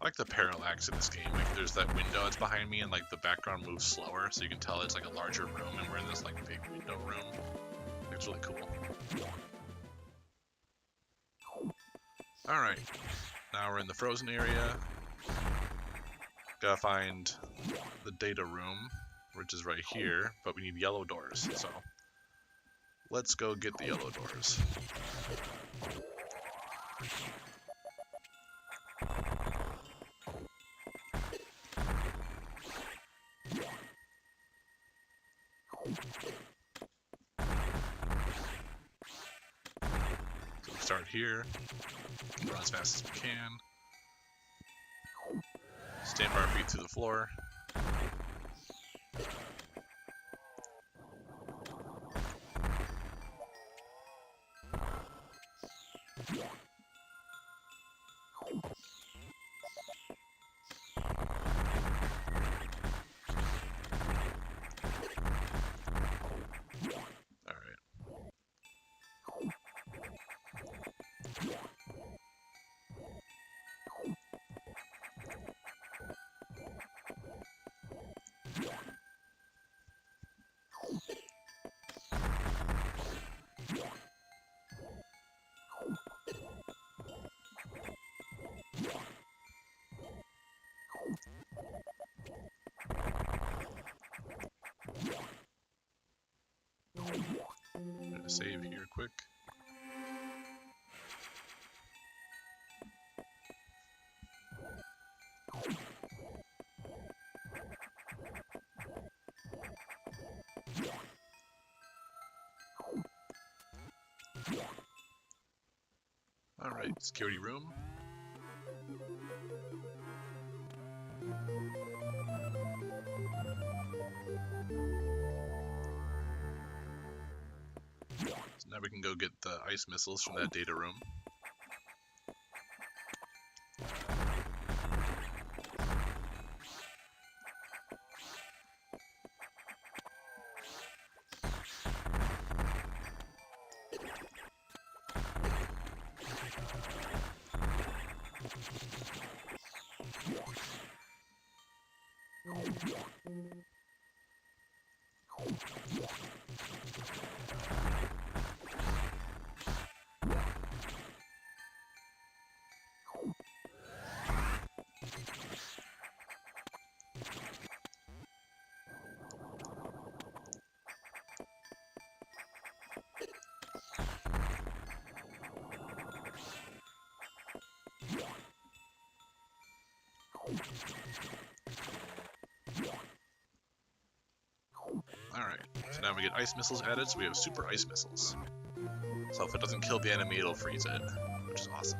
I like the parallax in this game. Like, there's that window that's behind me, and like the background moves slower, so you can tell it's like a larger room, and we're in this like big window room. It's really cool. All right, now we're in the frozen area. Gotta find the data room, which is right here, but we need yellow doors. So let's go get the yellow doors. So we start here, run as fast as we can, stamp our feet through the floor. save here quick. Alright, security room. So now we can go get the ice missiles from that data room. Alright, so now we get ice missiles added, so we have super ice missiles. So if it doesn't kill the enemy, it'll freeze it, which is awesome.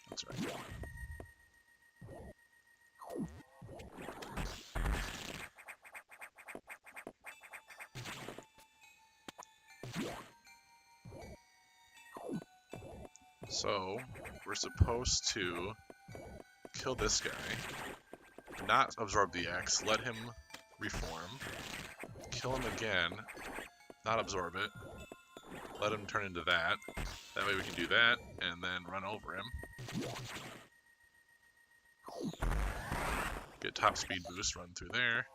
That's right. So, we're supposed to kill this guy, not absorb the X, let him reform, kill him again, not absorb it, let him turn into that. That way we can do that, and then run over him. Get top speed boost, run through there.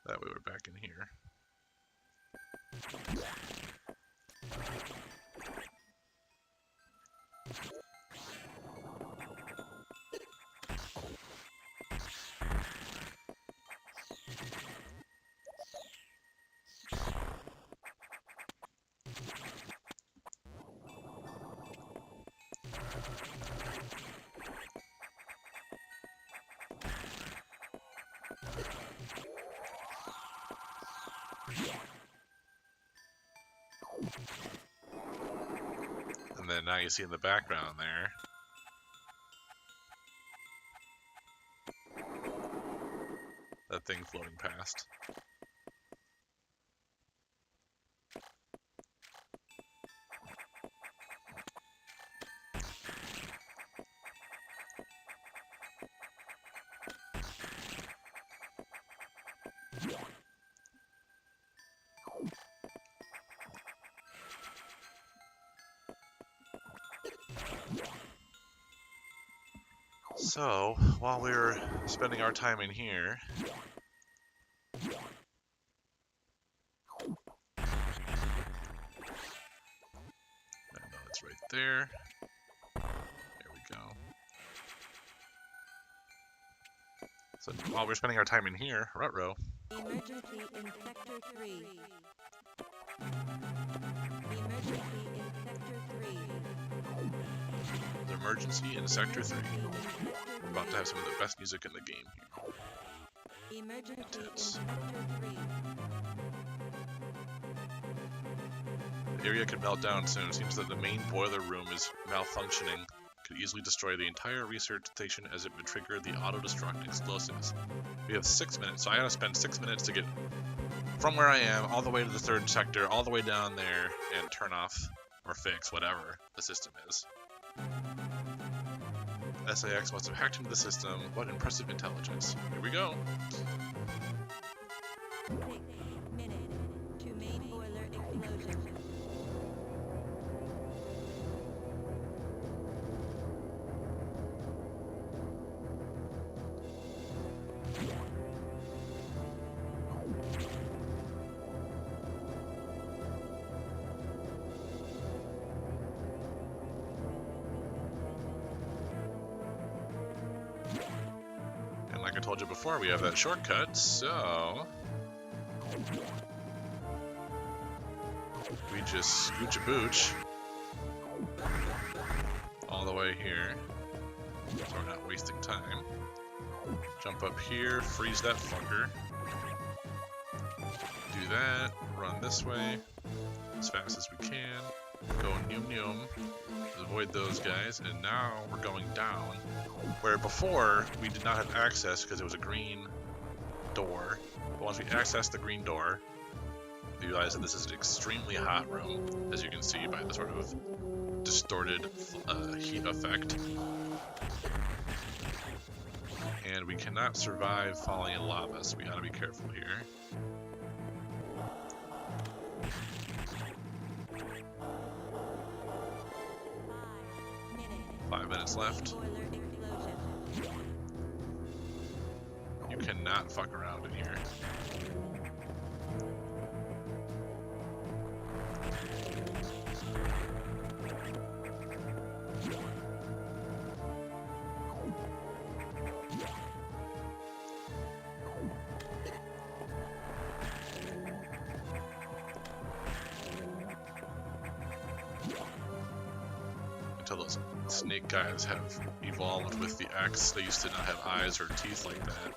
That way we're back in here. And then now you see in the background there, that thing floating past. So, while we're spending our time in here, I know it's right there. There we go. So while we're spending our time in here, Rutrow. Emergency in Sector 3. Emergency in Sector 3. The emergency in Sector 3. We're about to have some of the best music in the game here. Emergency in Intense. Sector 3. The area could melt down soon. It seems that the main boiler room is malfunctioning. Could easily destroy the entire research station as it would trigger the auto-destruct explosives. We have 6 minutes, so I gotta spend 6 minutes to get from where I am all the way to the third sector, all the way down there, and turn off or fix whatever the system is. SAX must have hacked into the system. What impressive intelligence. Here we go. minutes to main boiler explosion. And like I told you before, we have that shortcut, so we just scooch a booch all the way here, so we're not wasting time. Jump up here, freeze that fucker. Do that, run this way as fast as we can. Go noom noom, avoid those guys, and now we're going down. Where before we did not have access because it was a green door. But once we access the green door, we realize that this is an extremely hot room, as you can see by the sort of distorted heat effect. And we cannot survive falling in lava, so we gotta be careful here. Five minutes left. You cannot fuck around in here. Until those snake guys have evolved with the axe, they used to not have eyes or teeth like that.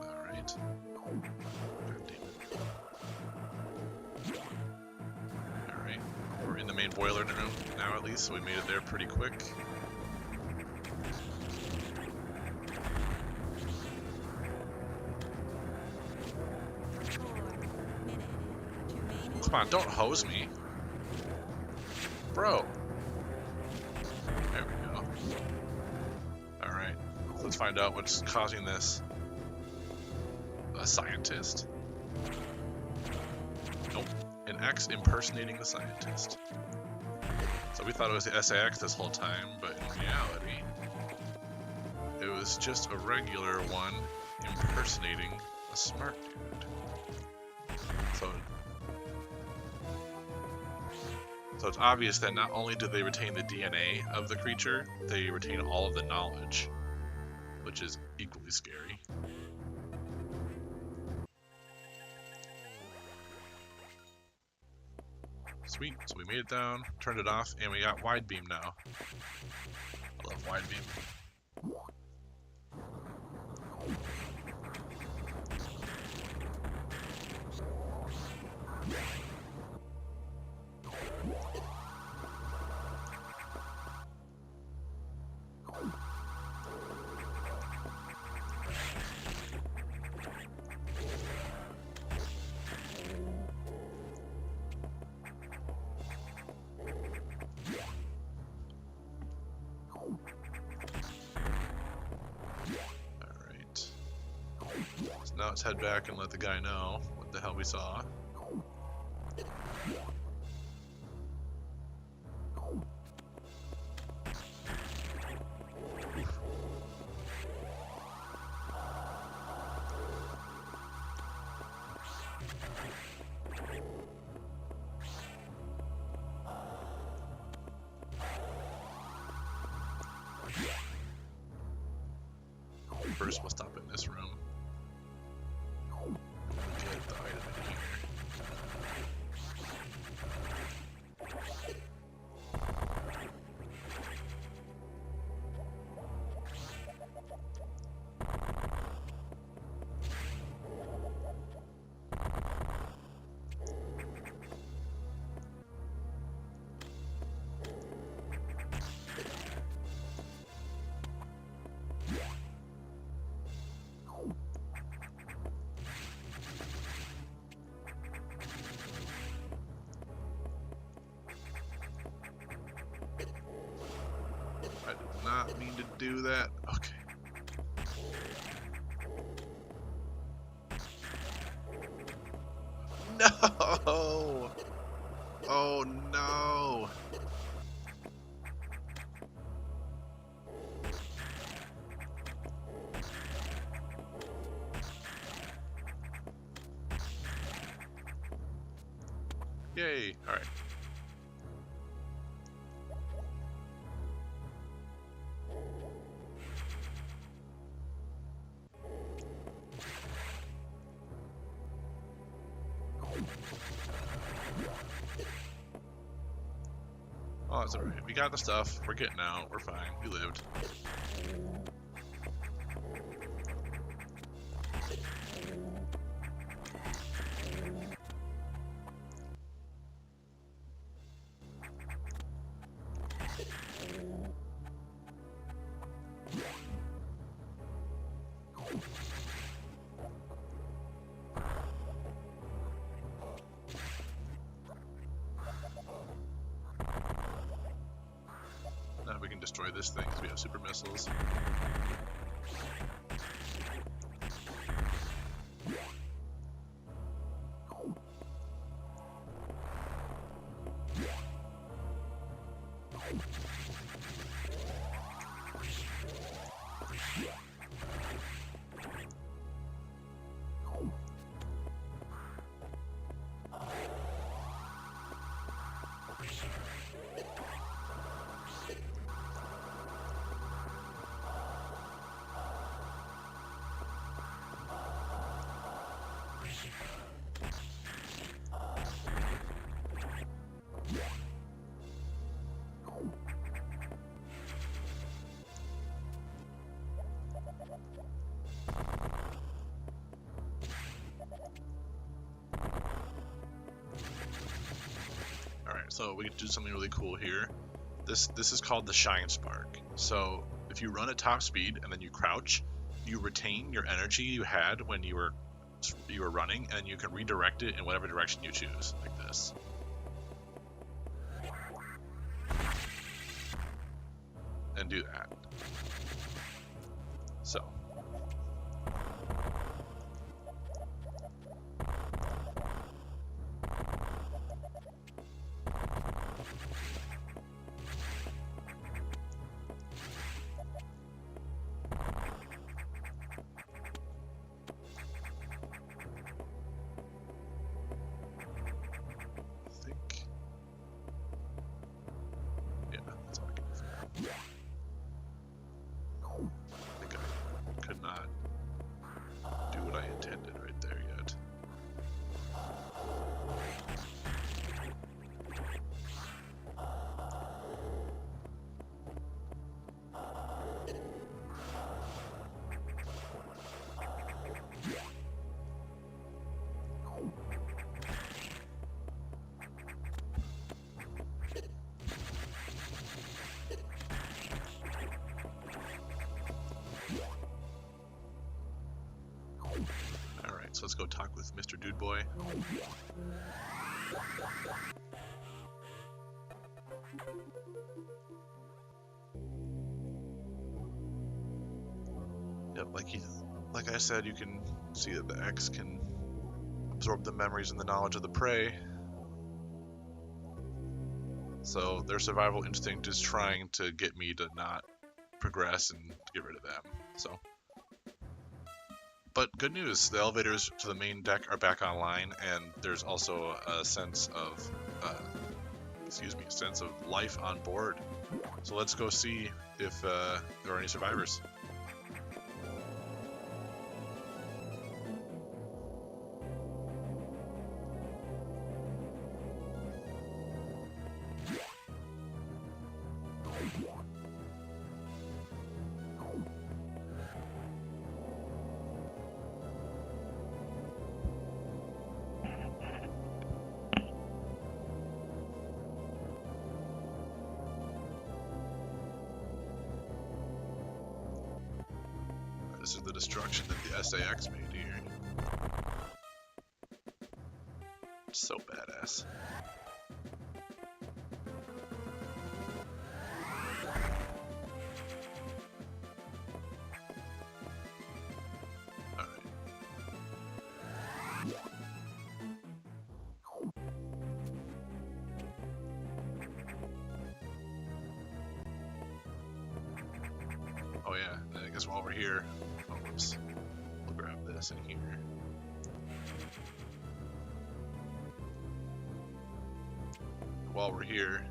Alright. Alright, we're in the main boiler room now at least, so we made it there pretty quick. Come on, don't hose me. Bro. There we go. Alright, let's find out what's causing this. A scientist. Nope. An X impersonating the scientist. So we thought it was the SAX this whole time, but in reality, it was just a regular one impersonating a smart dude. So it's obvious that not only do they retain the DNA of the creature, they retain all of the knowledge, which is equally scary. Sweet, so we made it down, turned it off, and we got wide beam now. I love wide beam. Now let's head back and let the guy know what the hell we saw. First, we'll stop in this room. Get the item in here. not mean to do that. Okay. No! Oh no! Yay! Alright. Oh, that's alright. We got the stuff. We're getting out. We're fine. We lived. Now we can destroy this thing because we have super missiles. So we can do something really cool here. This is called the Shine Spark. So if you run at top speed and then you crouch, you retain your energy you had when you were running, and you can redirect it in whatever direction you choose, like this. And do that. So. So let's go talk with Mr. Dude Boy. Yep, like I said, you can see that the X can absorb the memories and the knowledge of the prey. So their survival instinct is trying to get me to not progress and get rid of them. So. But good news, the elevators to the main deck are back online, and there's also a sense of, life on board. So let's go see if there are any survivors. This is the destruction that the SAX made here. It's so badass. Oh yeah, I guess while we're here, oh, whoops, we'll grab this in here. While we're here,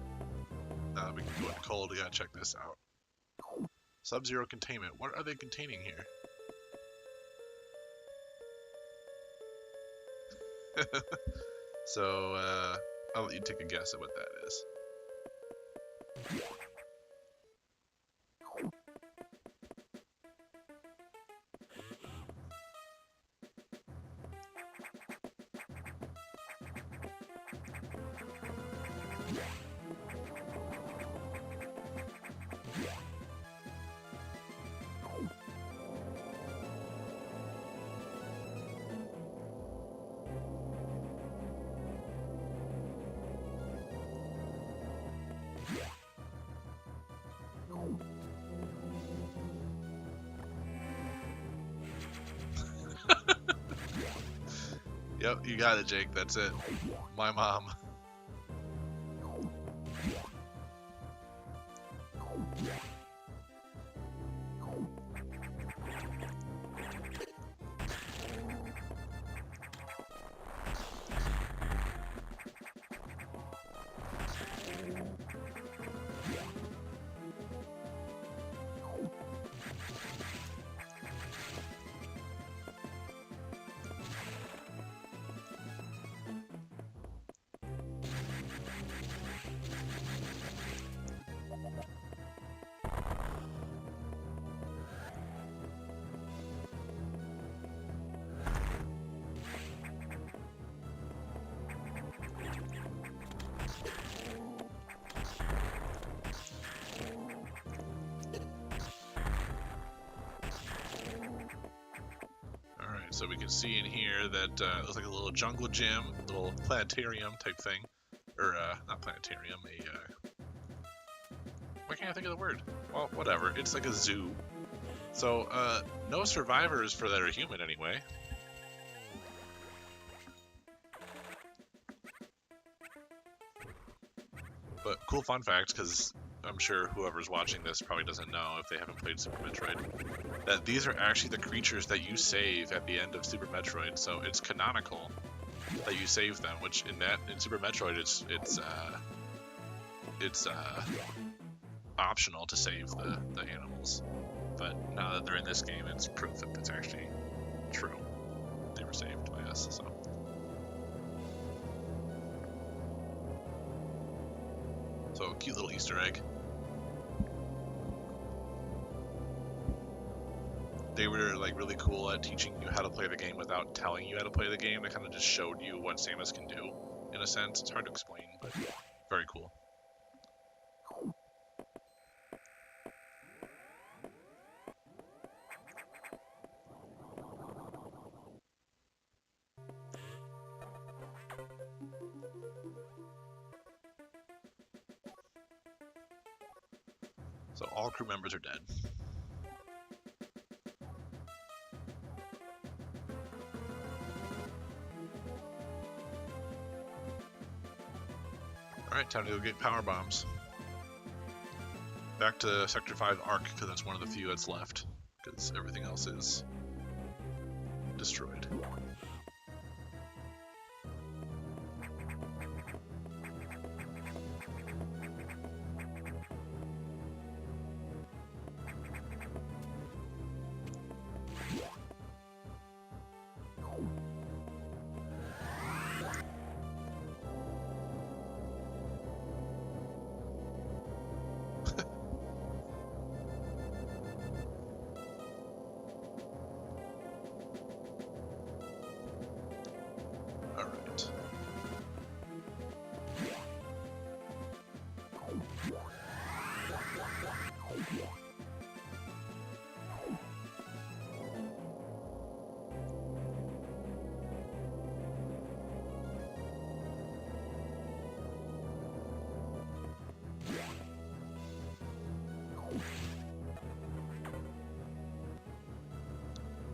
we can go into cold. We gotta check this out. Sub-zero containment. What are they containing here? So, I'll let you take a guess at what that is. Yep, you got it, Jake. That's it. My mom. So we can see in here that it looks like a little jungle gym, little planetarium type thing. Or, not planetarium, why can't I think of the word? Well, whatever. It's like a zoo. So, no survivors for that are human anyway. But cool fun fact, because I'm sure whoever's watching this probably doesn't know if they haven't played Super Metroid, that these are actually the creatures that you save at the end of Super Metroid. So it's canonical that you save them, which in Super Metroid it's optional to save the animals. But now that they're in this game, it's proof that it's actually true. They were saved by us, so. So, cute little Easter egg. They were like really cool at teaching you how to play the game without telling you how to play the game. They kind of just showed you what Samus can do, in a sense. It's hard to explain, but very cool. So all crew members are dead. Alright, time to go get power bombs. Back to Sector 5 Arc, because that's one of the few that's left. Because everything else is destroyed.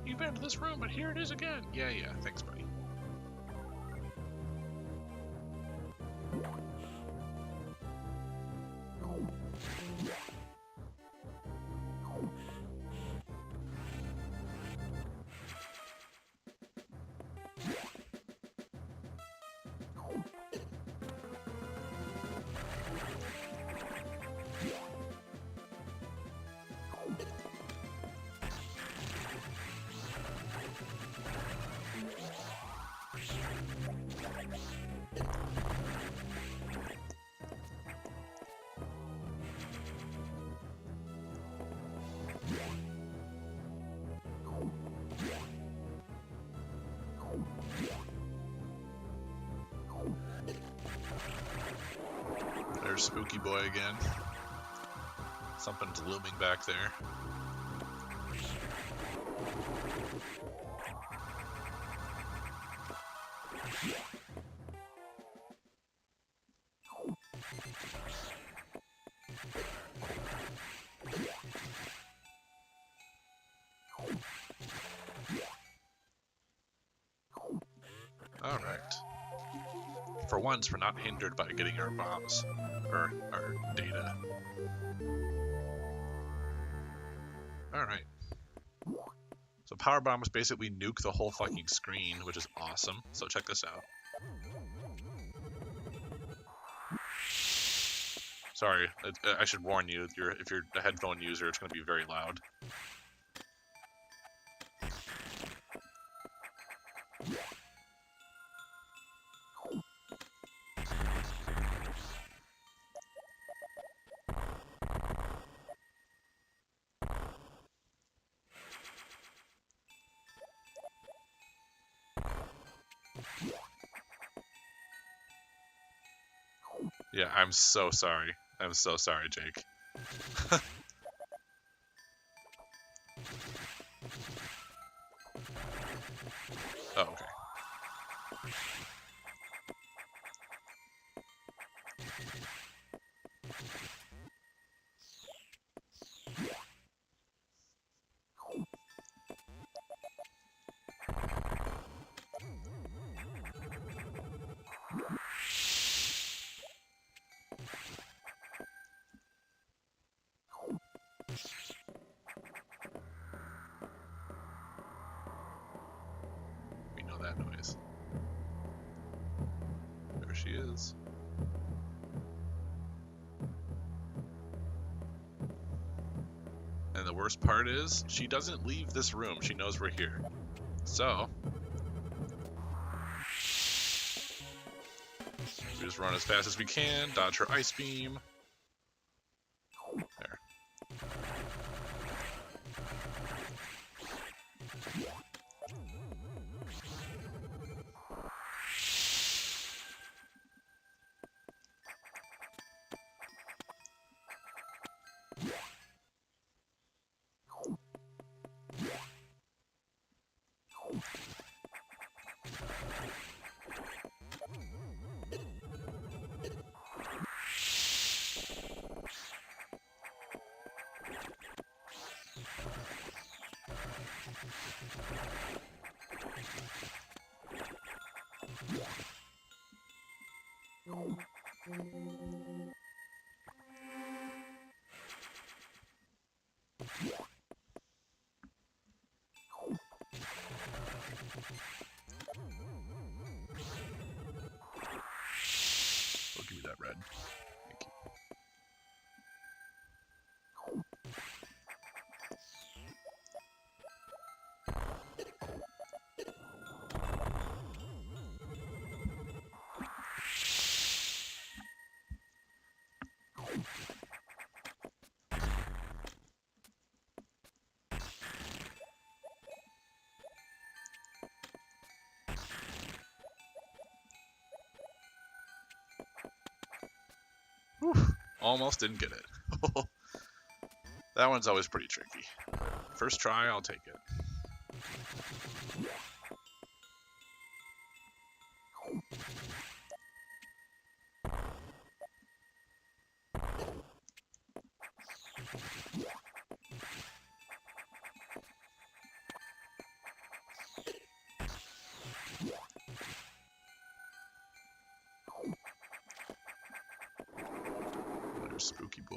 You've been to this room, but here it is again. Yeah, thanks, buddy. spooky boy again. Something's looming back there. Alright. For once, we're not hindered by getting our bombs, or our data. Alright. So power bombs basically nuke the whole fucking screen, which is awesome. So check this out. Sorry, I should warn you, if you're a headphone user, it's going to be very loud. Yeah, I'm so sorry. I'm so sorry, Jake. Oh, okay. We know that noise. There she is. And the worst part is, she doesn't leave this room. She knows we're here. So, we just run as fast as we can, dodge her ice beam. There. Oh, give me that red. Thank you. Whew, almost didn't get it. That one's always pretty tricky. First try, I'll take it. There's Spooky Boy.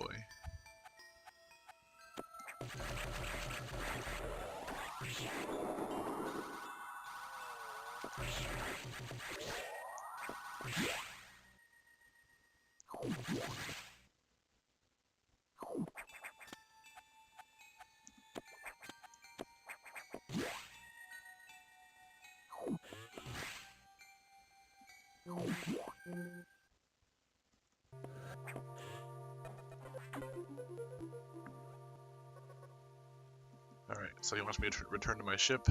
Alright, so he wants me to return to my ship.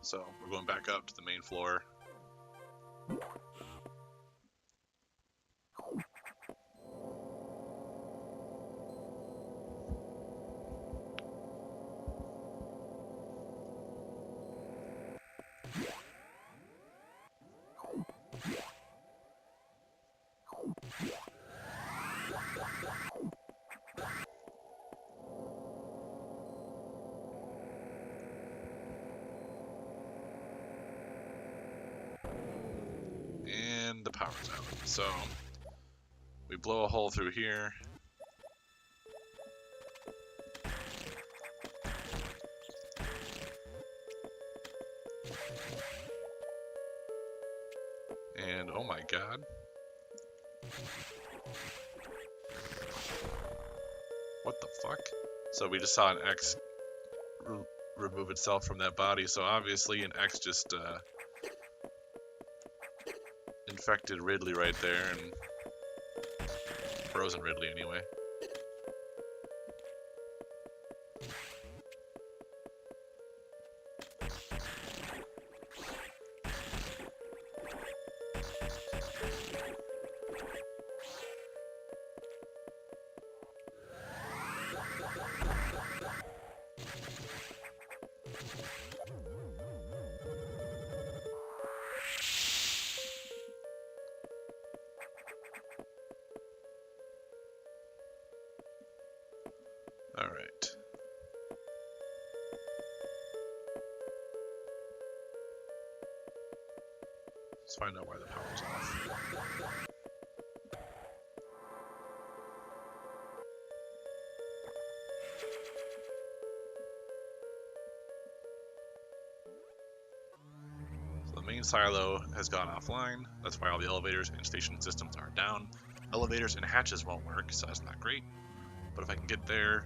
So we're going back up to the main floor. the power's out. So we blow a hole through here. And oh my god. What the fuck? So we just saw an X remove itself from that body, so obviously an X just infected Ridley right there, and frozen Ridley anyway. Alright. Let's find out why the power's off. So the main silo has gone offline. That's why all the elevators and station systems are down. Elevators and hatches won't work, so that's not great. But if I can get there,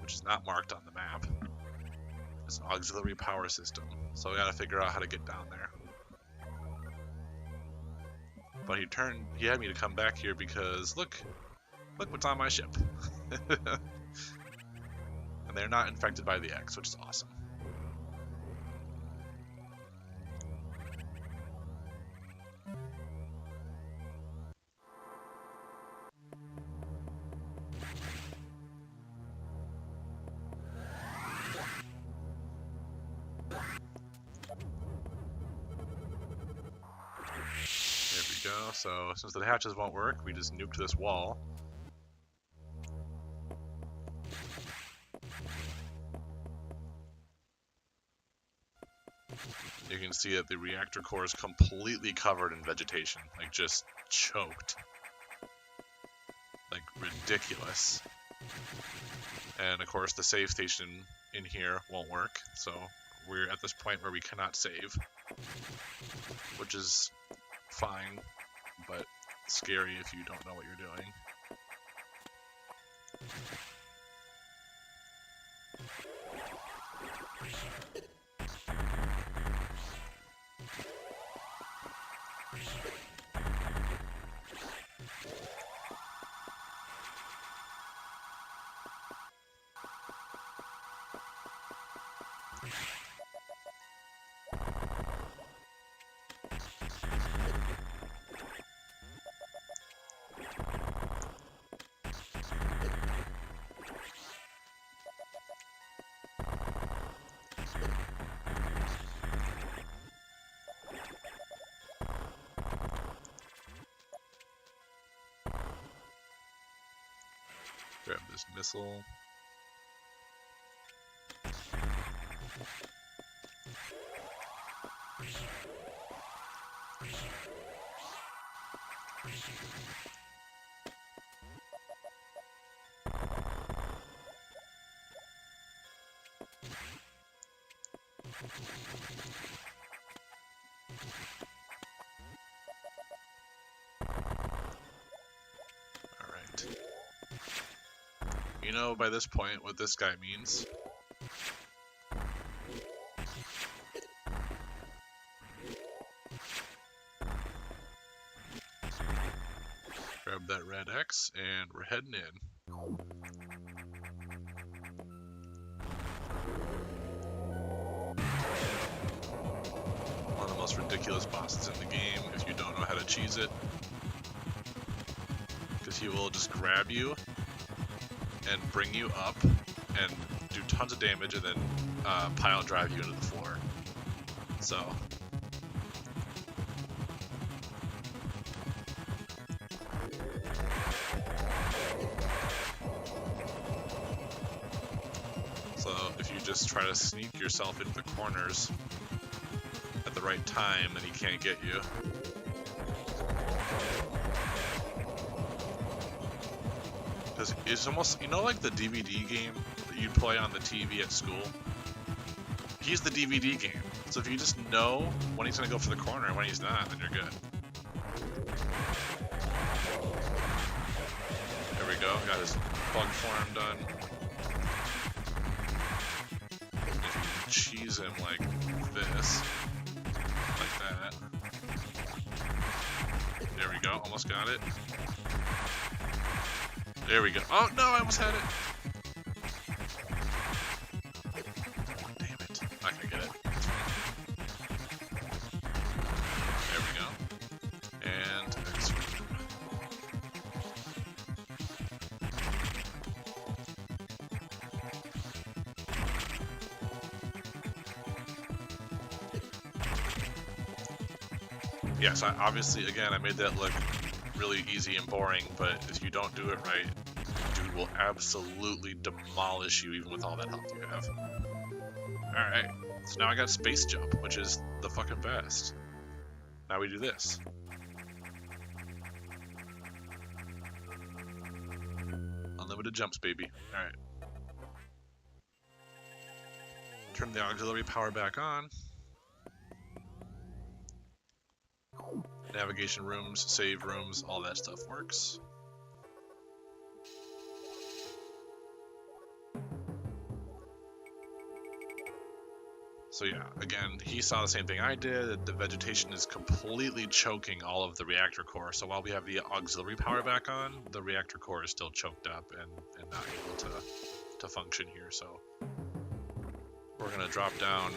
which is not marked on the map, it's an auxiliary power system. So I gotta figure out how to get down there. But he had me to come back here because look what's on my ship. And they're not infected by the X, which is awesome. So since the hatches won't work, we just nuked this wall. You can see that the reactor core is completely covered in vegetation, like just choked. Like ridiculous. And of course the save station in here won't work, so we're at this point where we cannot save, which is fine, but scary if you don't know what you're doing. Grab this missile. Alright. You know by this point what this guy means. Grab that red X and we're heading in. One of the most ridiculous bosses in the game if you don't know how to cheese it. Because he will just grab you and bring you up and do tons of damage and then pile drive you into the floor. So if you just try to sneak yourself into the corners at the right time, then he can't get you. Because it's almost, you know, like the DVD game that you play on the TV at school? He's the DVD game. So if you just know when he's going to go for the corner and when he's not, then you're good. There we go. Got his bug form done. If you cheese him like this, like that. There we go. Almost got it. There we go. Oh no, I almost had it. Damn it. Not gonna get it. There we go. And yes, obviously, again, I made that look really easy and boring, but if you don't do it right, dude will absolutely demolish you even with all that health you have. Alright, so now I got space jump, which is the fucking best. Now we do this. Unlimited jumps, baby. Alright. Turn the auxiliary power back on. Navigation rooms, save rooms, all that stuff works. So yeah, again, he saw the same thing I did. The vegetation is completely choking all of the reactor core. So while we have the auxiliary power back on, the reactor core is still choked up and not able to function here. So we're gonna drop down.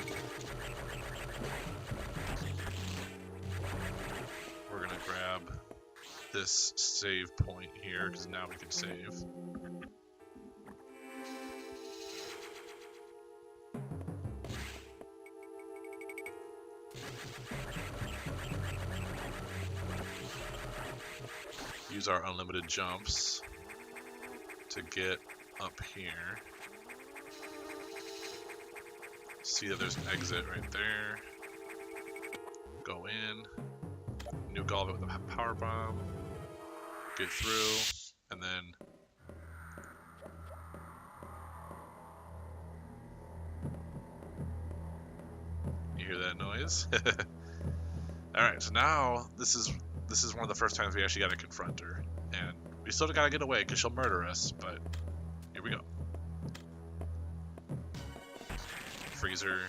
We're gonna grab this save point here because now we can save. Use our unlimited jumps to get up here. See that there's an exit right there. Go in. Nuke all of it with a power bomb. Get through, and then you hear that noise? Alright, so now this is one of the first times we actually gotta confront her. And we still gotta get away because she'll murder us, but here we go. Freezer.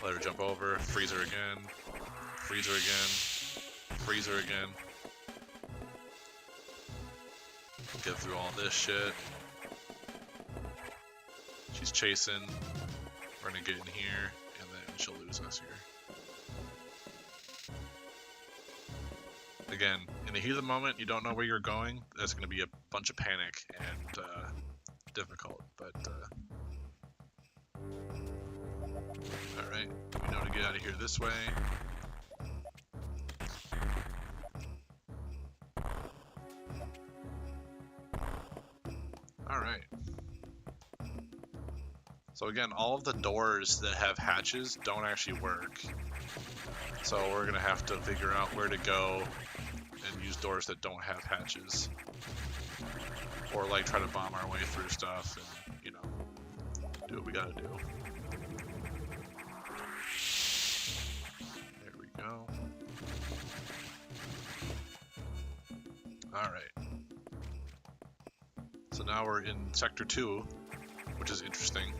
Let her jump over. Freezer again. Freezer again. Freezer again. Get through all this shit. She's chasing. We're gonna get in here, and then she'll lose us here. Again, in the heat of the moment, you don't know where you're going. That's gonna be a bunch of panic and difficult, but alright, we know to get out of here this way. Alright. So again, all of the doors that have hatches don't actually work. So we're gonna have to figure out where to go and use doors that don't have hatches. Or like try to bomb our way through stuff and, you know, do what we gotta do. There we go. Alright. So now we're in Sector 2, which is interesting.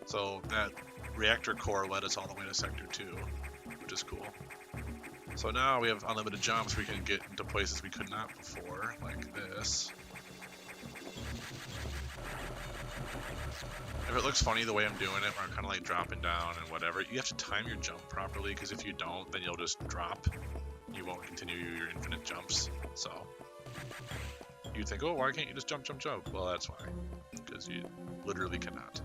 So that reactor core led us all the way to Sector 2, which is cool. So now we have unlimited jumps. We can get into places we could not before, like this. If it looks funny the way I'm doing it, where I'm kind of like dropping down and whatever, you have to time your jump properly, because if you don't, then you'll just drop. You won't continue your infinite jumps. So you'd think, oh, why can't you just jump, jump, jump? Well, that's why, because you literally cannot.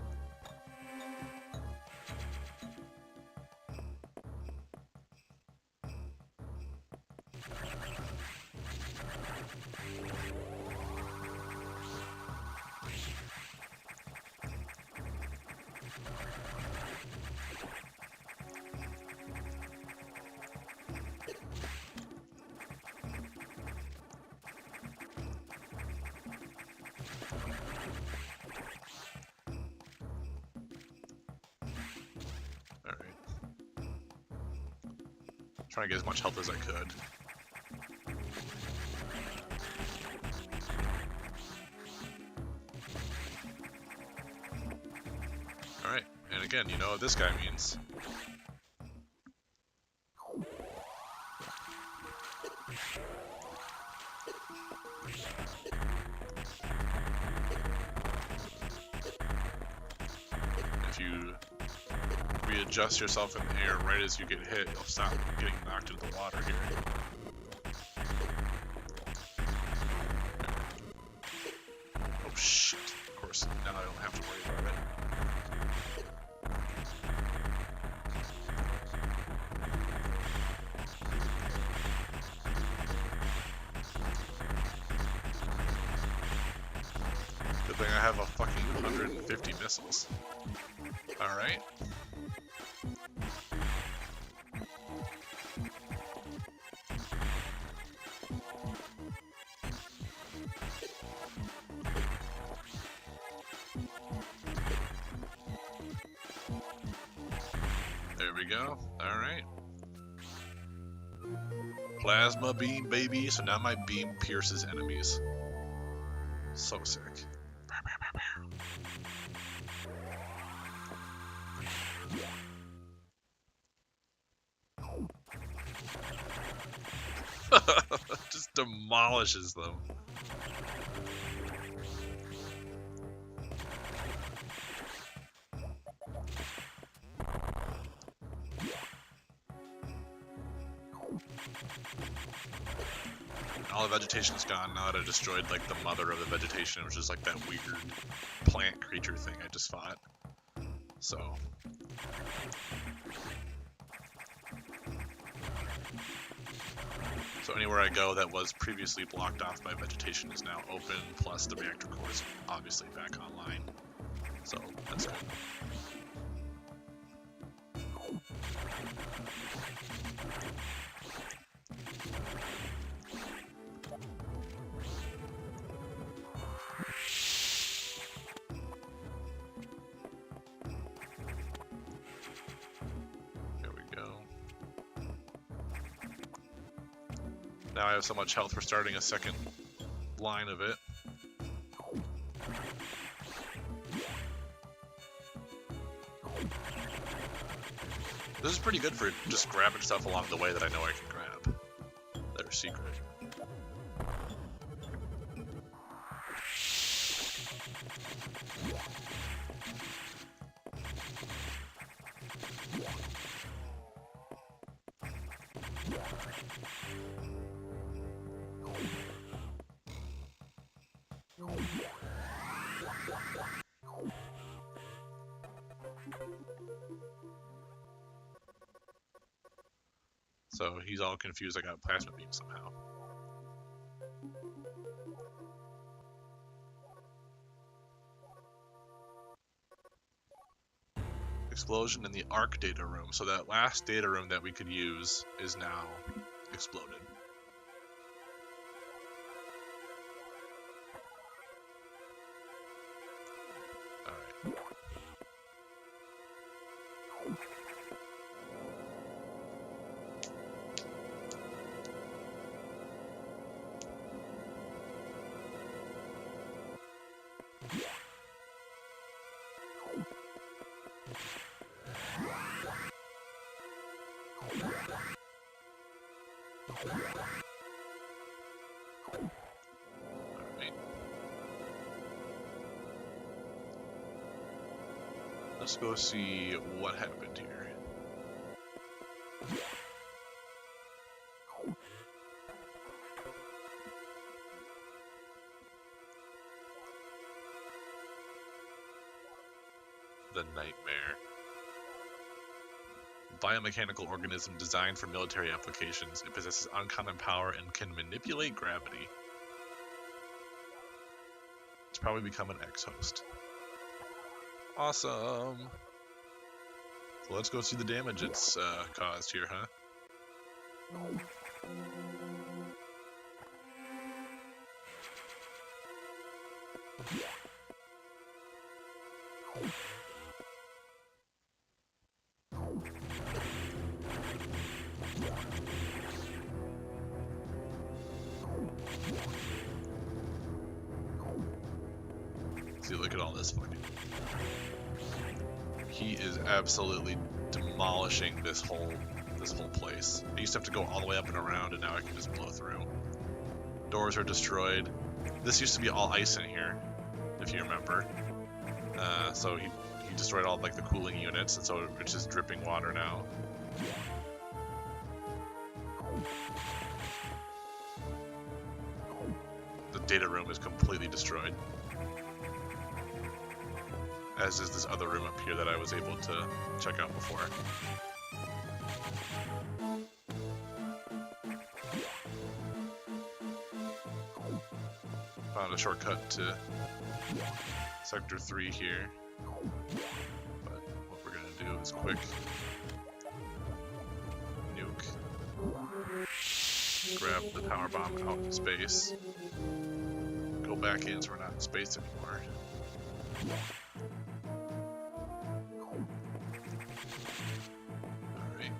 Trying to get as much health as I could. Alright, and again, you know what this guy means. If you readjust yourself in the air right as you get hit, you'll stop getting knocked into the water here. Oh shit, of course, now I don't have to worry about it. Good thing I have a fucking 150 missiles. Alright. There we go. Alright. Plasma beam, baby. So now my beam pierces enemies. So sick. Just demolishes them. All the vegetation's gone now that I destroyed like the mother of the vegetation, which is like that weird plant creature thing I just fought. So anywhere I go that was previously blocked off by vegetation is now open, plus the reactor core is obviously back online. So that's good. Now I have so much health for starting a second line of it. This is pretty good for just grabbing stuff along the way that I know I can grab. That are secret. So he's all confused I got plasma beam somehow. Explosion in the arc data room. So that last data room that we could use is now exploded. Alright. Let's go see what happened here. The Nightmare. Biomechanical organism designed for military applications. It possesses uncommon power and can manipulate gravity. It's probably become an X-host. Awesome! So let's go see the damage it's caused here, huh? See, look at all this fucking. He is absolutely demolishing this whole place. I used to have to go all the way up and around, and now I can just blow through. Doors are destroyed. This used to be all ice in here, if you remember. So he destroyed all like the cooling units, and so it's just dripping water now. The data room is completely destroyed. As is this other room up here that I was able to check out before. Found a shortcut to Sector 3 here. But what we're gonna do is quick nuke. Grab the power bomb out in space. Go back in so we're not in space anymore. Alright.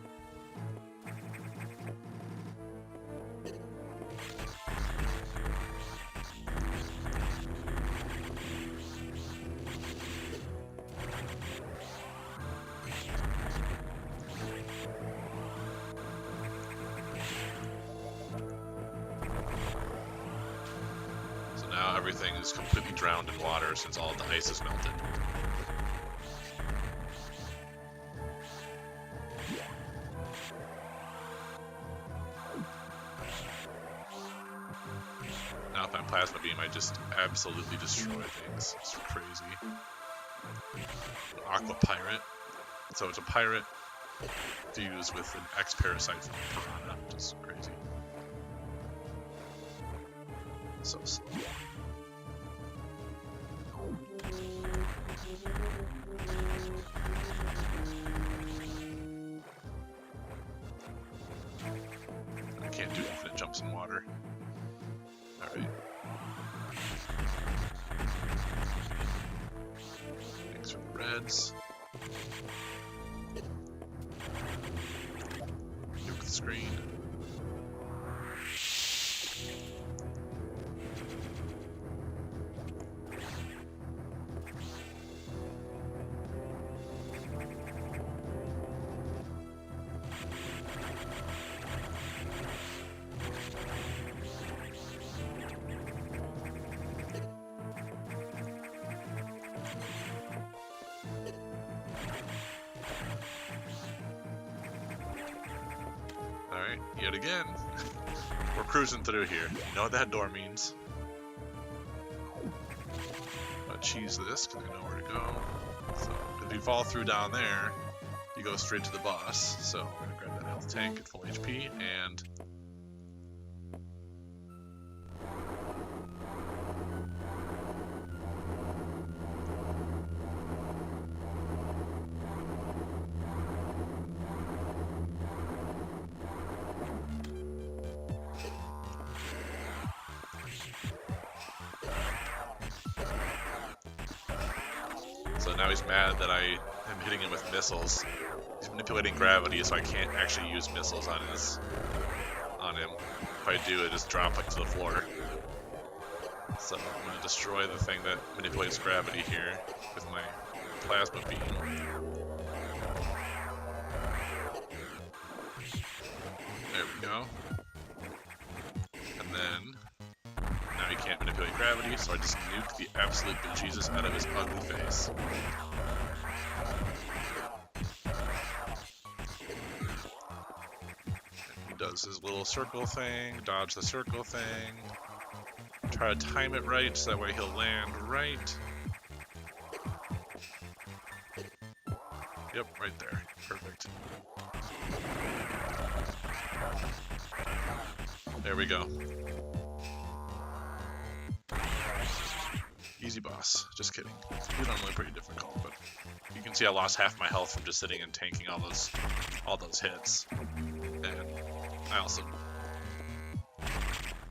So now everything is completely drowned in water since all of the ice is melted. Now if I'm plasma beam, I just absolutely destroy things. It's crazy. Aqua pirate. So it's a pirate fused with an X-parasite from Piranha, which is crazy. So slow. I can't do infinite jumps in water. Alright. Thanks for the reds. Nuke the screen. Alright, yet again. We're cruising through here. You know what that door means. But cheese this, because I know where to go. So, if you fall through down there, you go straight to the boss. So, we're going to grab that health tank at full HP, and... So now he's mad that I am hitting him with missiles. He's manipulating gravity, so I can't actually use missiles on him. If I do, it just drop like to the floor. So I'm gonna destroy the thing that manipulates gravity here with my plasma beam. There we go. And then now he can't manipulate gravity, so I just nuke the absolute bejesus out of his ugly face. He does his little circle thing, dodge the circle thing, try to time it right so that way he'll land right. Yep, right there. Perfect. There we go. Easy boss. Just kidding. He's normally pretty difficult, but you can see I lost half my health from just sitting and tanking all those hits. And I also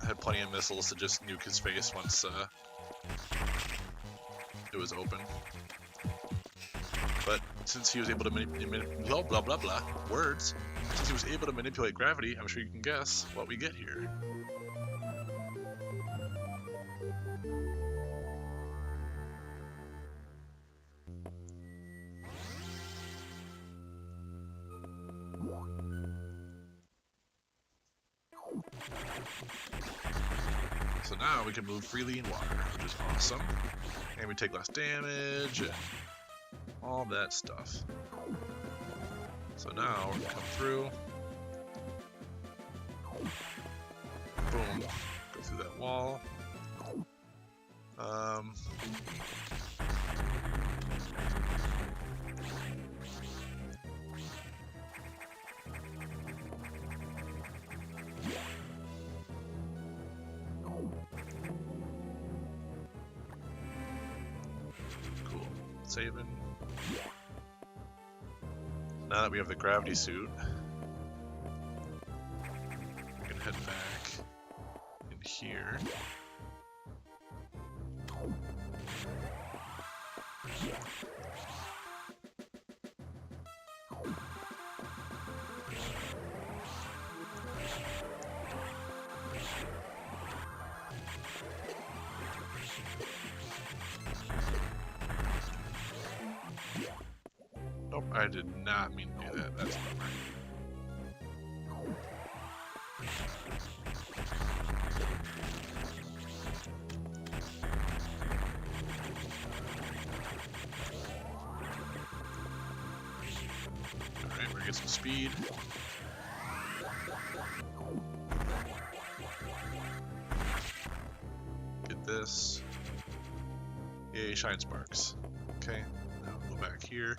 had plenty of missiles to just nuke his face once it was open. But since he was able to since he was able to manipulate gravity, I'm sure you can guess what we get here. So now we can move freely in water, which is awesome. And we take less damage and all that stuff. So now we're gonna come through. Boom. Go through that wall. Cool. Saving. Now that we have the gravity suit, we can head back in here. Nope, I did not mean to do that. That's a bummer. Alright, we're gonna get some speed. Get this. Yay, shine sparks. Okay, now we'll go back here.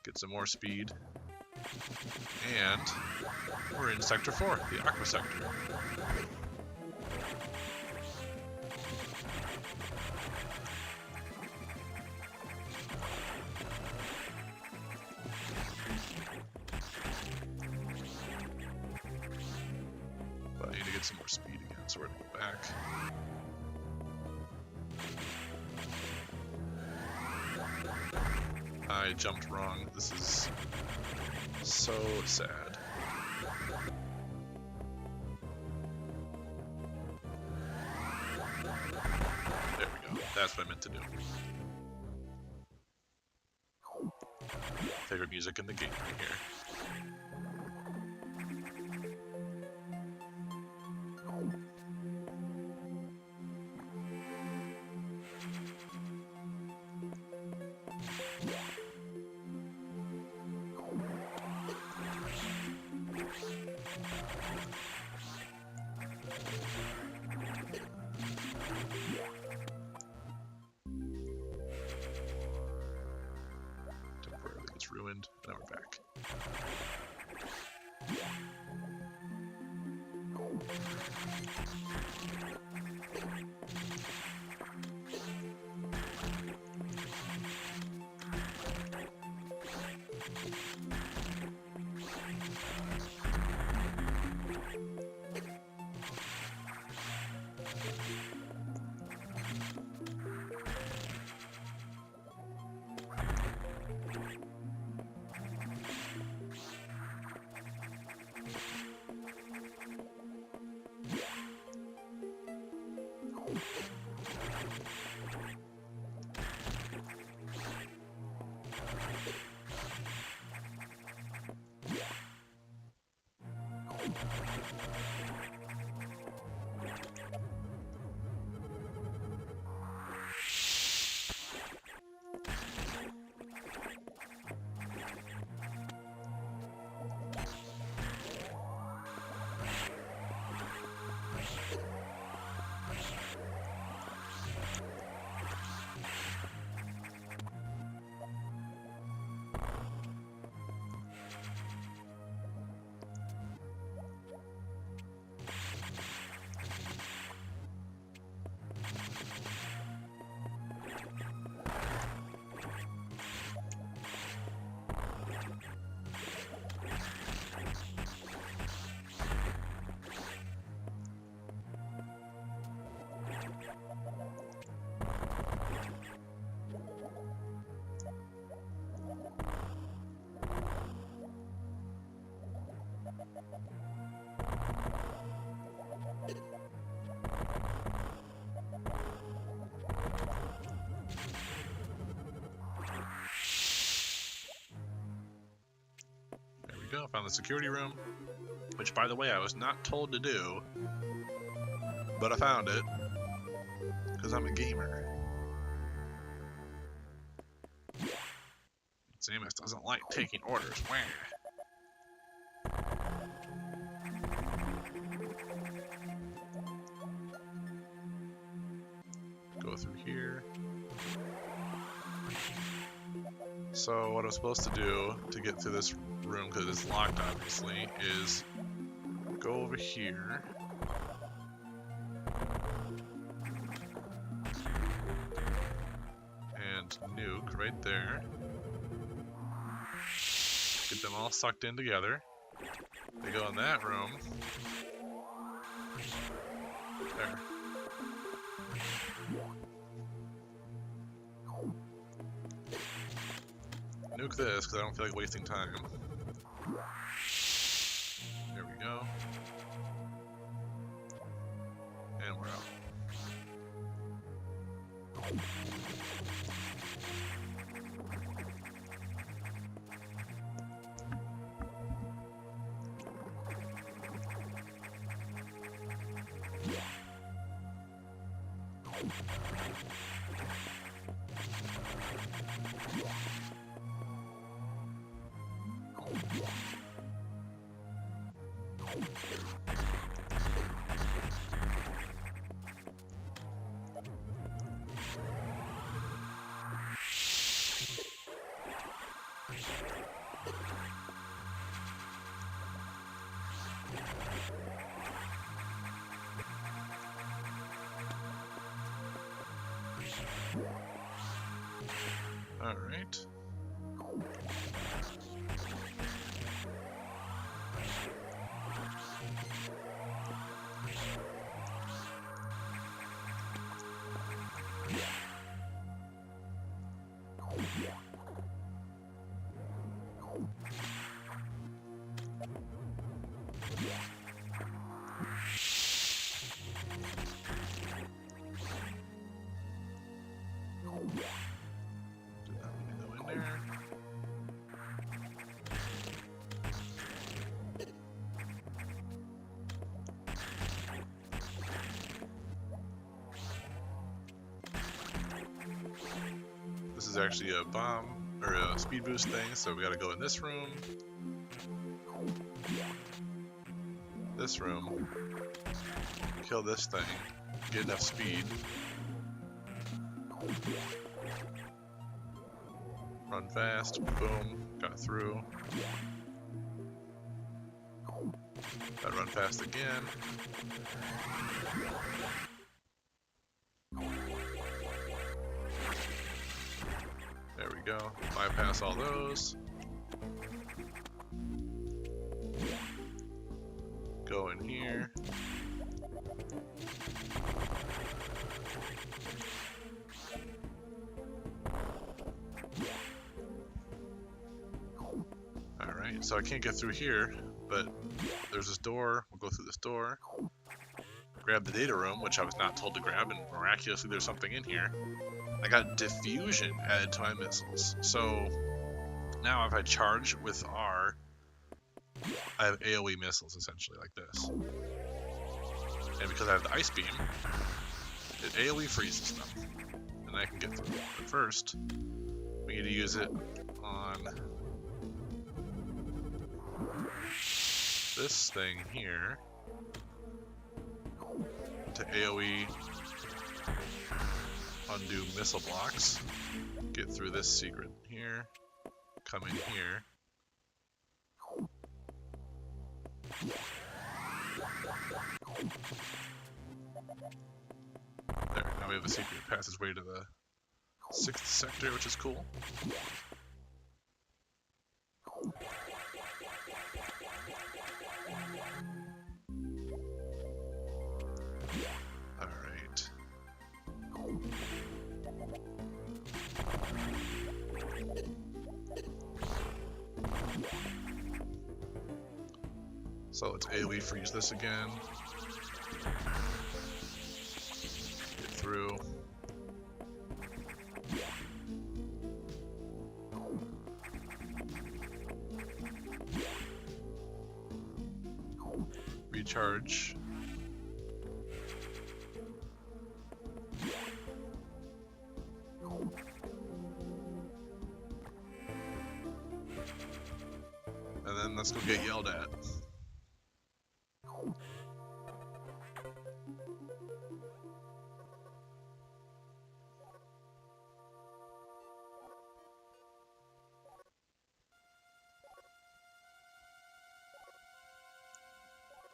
Get some more speed. And we're in Sector 4, the Aqua Sector. But I need to get some more speed again, so we're gonna go back. I jumped wrong. This is so sad. There we go. That's what I meant to do. Favorite music in the game right here. Temporarily gets ruined. Now we're back. Go, found the security room, which, by the way, I was not told to do, but I found it. Because I'm a gamer. Samus doesn't like taking orders. Wah. Go through here. So what I'm supposed to do to get through this room, because it's locked obviously, is go over here. And nuke right there. Get them all sucked in together. They go in that room. There. Nuke this, because I don't feel like wasting time. There we go. And we're out. All right. Go in there. This is actually a bomb, or a speed boost thing, so we gotta go in this room. This room. Kill this thing. Get enough speed. Run fast. Boom. Got through. Gotta run fast again. There we go. Bypass all those. Go in here. Alright, so I can't get through here, but there's this door. We'll go through this door. Grab the data room, which I was not told to grab, and miraculously there's something in here. I got diffusion added to my missiles. So now if I charge with R, I have AoE missiles essentially like this. And because I have the ice beam, it AoE freezes them. And I can get through. But first, we need to use it on this thing here to AoE undo missile blocks. Get through this secret here. Come in here. There, now we have a secret passageway to the 6th sector, which is cool. Alright. So let's AoE freeze this again. Get through. Recharge. then let's go get yelled at.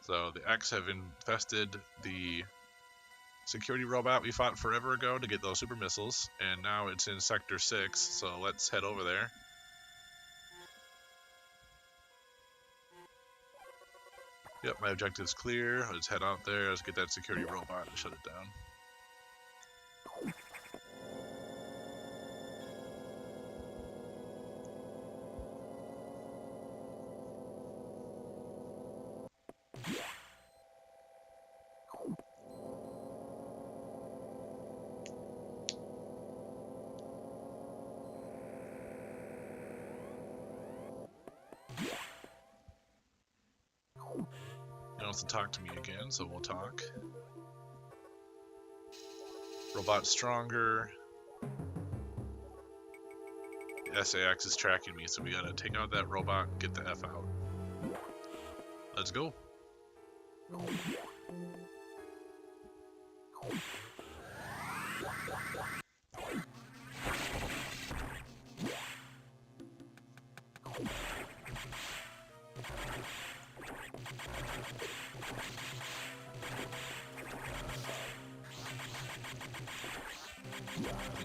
So the X have infested the security robot we fought forever ago to get those super missiles, and now it's in Sector 6, so let's head over there. Yep, my objective's clear. Let's head out there, let's get that security robot and shut it down. He wants to talk to me again, so we'll talk. Robot stronger. The SAX is tracking me, so we gotta take out that robot and get the F out. Let's go.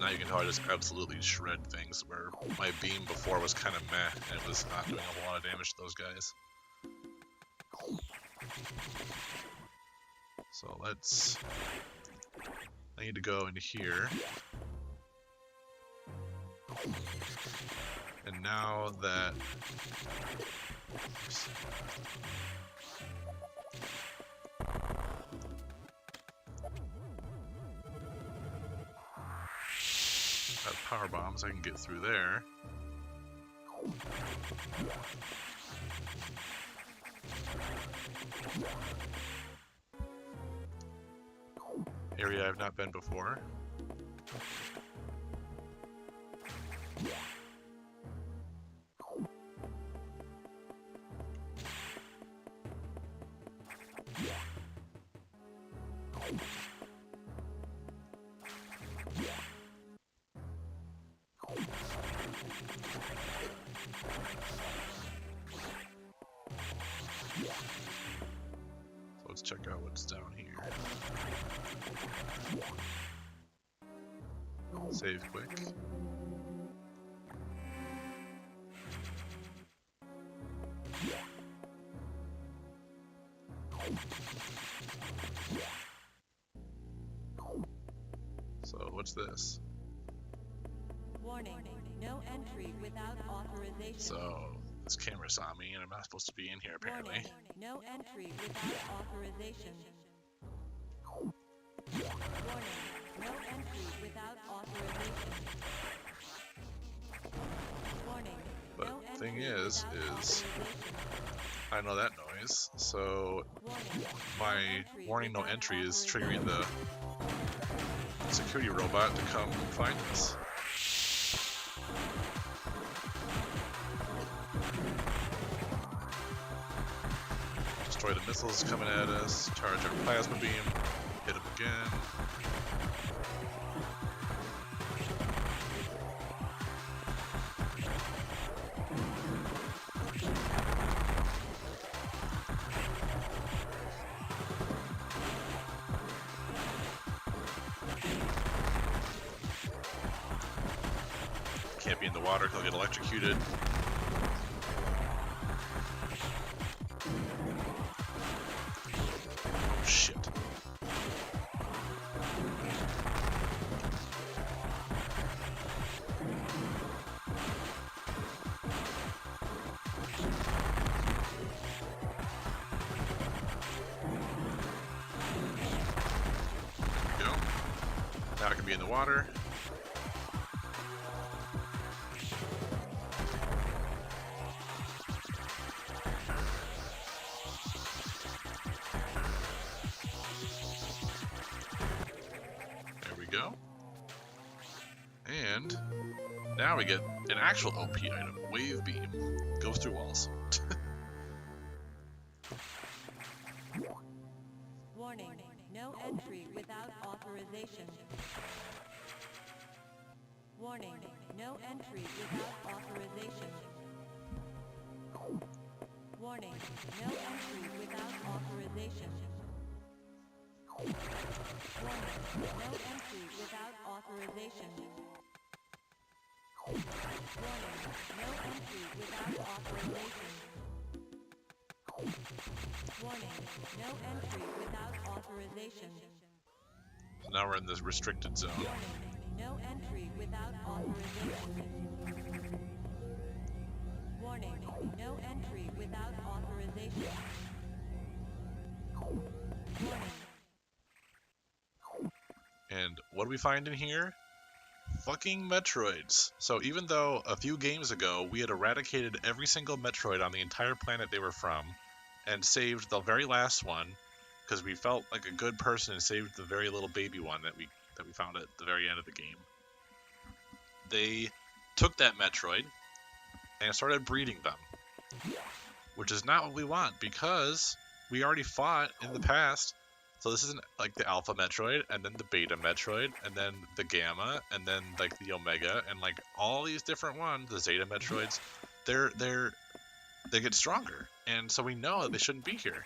Now you can tell I just absolutely shred things, where my beam before was kind of meh, and it was not doing a whole lot of damage to those guys. So I need to go into here. And now that... power bombs, I can get through there. Area I've not been before. Let's check out what's down here. Save quick. So what's this? Warning, no entry without authorization. So this camera saw me and I'm not supposed to be in here apparently. Warning, no entry without authorization. Warning, no entry without authorization. Warning, But no the thing entry is without authorization. I know that noise, so Warning, my no entry warning no without entry is authorization. triggering the security robot to come find us. Destroy the missiles coming at us, charge our plasma beam, hit him again. Can't be in the water, he'll get electrocuted. Oh shit. There we go. Now I can be in the water. Go. And now we get an actual OP item, Wave Beam. Goes through walls. No entry without authorization. Warning, no entry without authorization. Warning, no entry without authorization. Warning, no entry without authorization. Warning, no entry without authorization. Warning, no entry without authorization. So now we're in this restricted zone. Warning, no entry without authorization. Warning, no entry without authorization. Warning. And what do we find in here? Fucking Metroids. So even though a few games ago we had eradicated every single Metroid on the entire planet they were from, and saved the very last one, because we felt like a good person and saved the very little baby one that we found at the very end of the game, they took that Metroid and started breeding them, which is not what we want, because we already fought in the past. So this isn't like the Alpha Metroid, and then the Beta Metroid, and then the Gamma, and then like the Omega, and like all these different ones, the Zeta Metroids, they get stronger, and so we know that they shouldn't be here.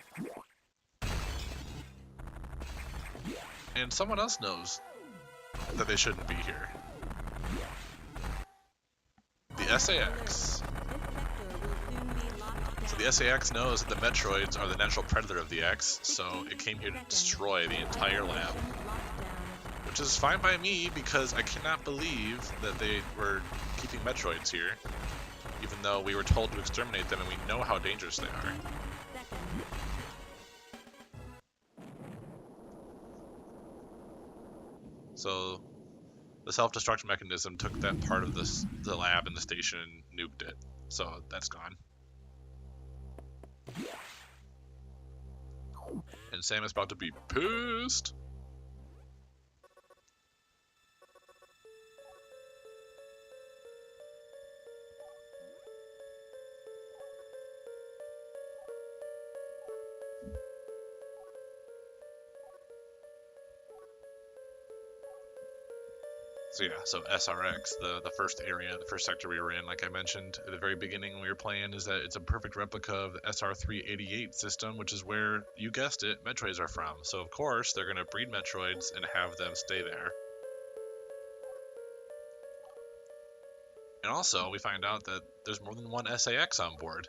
And someone else knows that they shouldn't be here. The SAX. So the SAX knows that the Metroids are the natural predator of the X, so it came here to destroy the entire lab. Which is fine by me, because I cannot believe that they were keeping Metroids here, even though we were told to exterminate them and we know how dangerous they are. So the self-destruct mechanism took that part of the lab and the station and nuked it. So that's gone. And Sam is about to be pissed. So yeah, so SRX, the first area, the first sector we were in, like I mentioned at the very beginning when we were playing, is that it's a perfect replica of the SR388 system, which is where, you guessed it, Metroids are from. So of course, they're going to breed Metroids and have them stay there. And also, we find out that there's more than one SAX on board.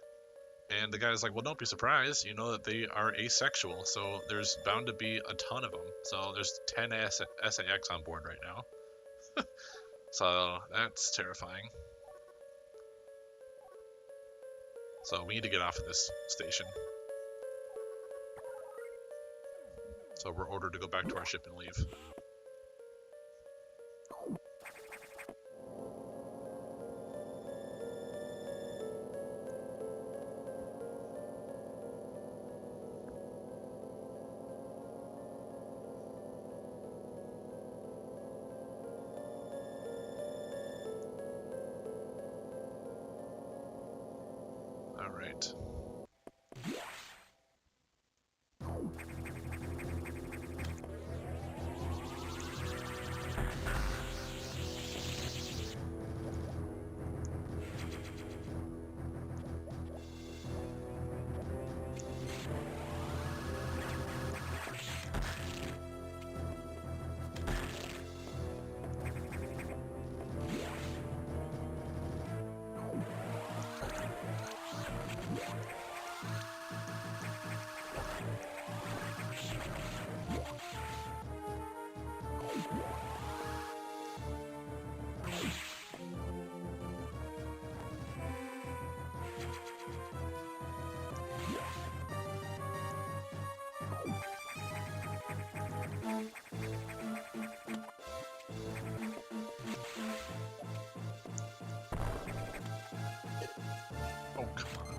And the guy's like, well, don't be surprised, you know that they are asexual, so there's bound to be a ton of them. So there's 10 SAX on board right now. So that's terrifying. So we need to get off of this station. So we're ordered to go back to our ship and leave. All right. Oh, come on.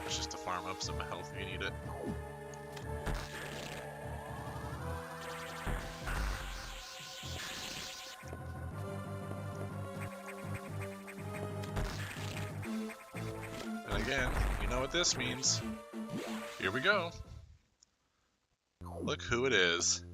That's just to farm up some health if you need it. And again, you know what this means. Here we go. Look who it is.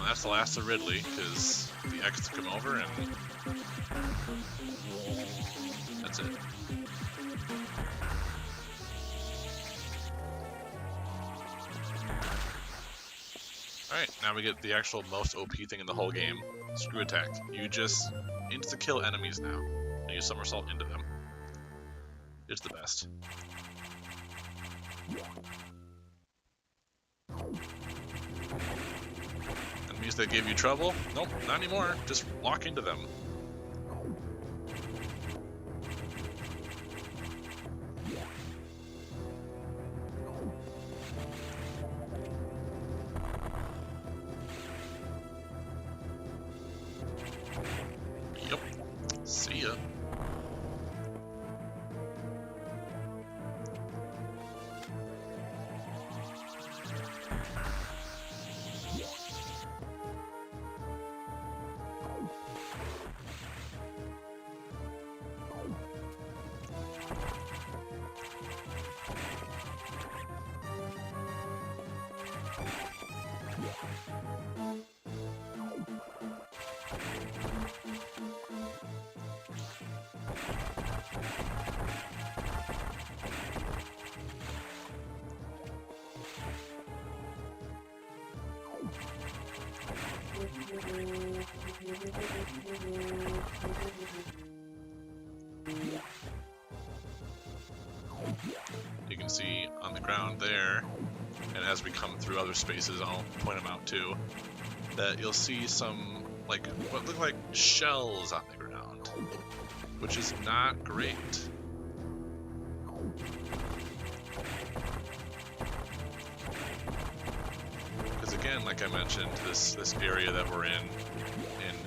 That's the last of Ridley, because the X took him over, and that's it. Alright, now we get the actual most OP thing in the whole game. Screw attack. You just insta-kill enemies now, and you somersault into them. It's the best. Enemies that gave you trouble? Nope, not anymore. Just walk into them. Yep. See ya. You can see on the ground there, and as we come through other spaces, I'll point them out too, that you'll see some, like, what look like shells on the ground, which is not great. Because again, like I mentioned, this area that we're in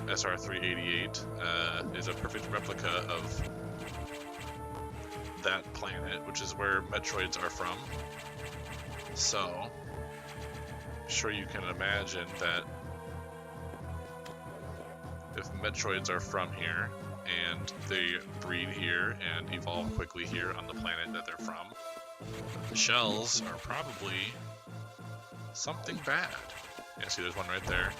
SR388 is a perfect replica of that planet, which is where Metroids are from. So, sure you can imagine that if Metroids are from here, and they breed here and evolve quickly here on the planet that they're from, the shells are probably something bad. Yeah, see there's one right there.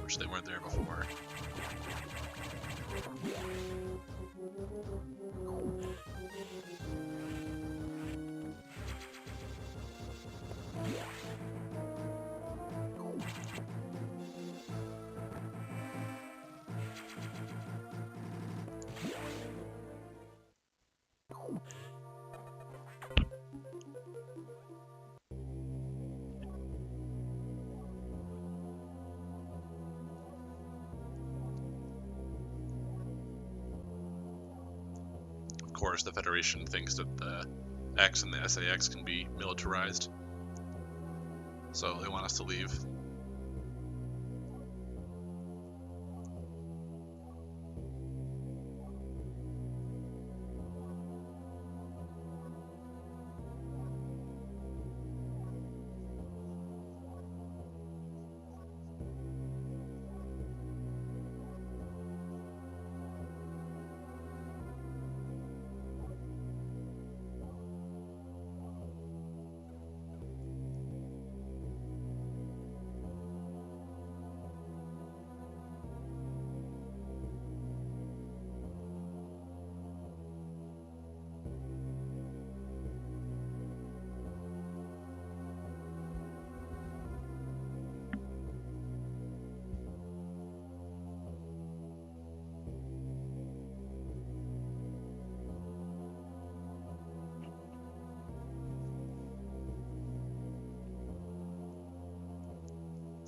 Which they weren't there before. Of course, the Federation thinks that the X and the SAX can be militarized, so they want us to leave.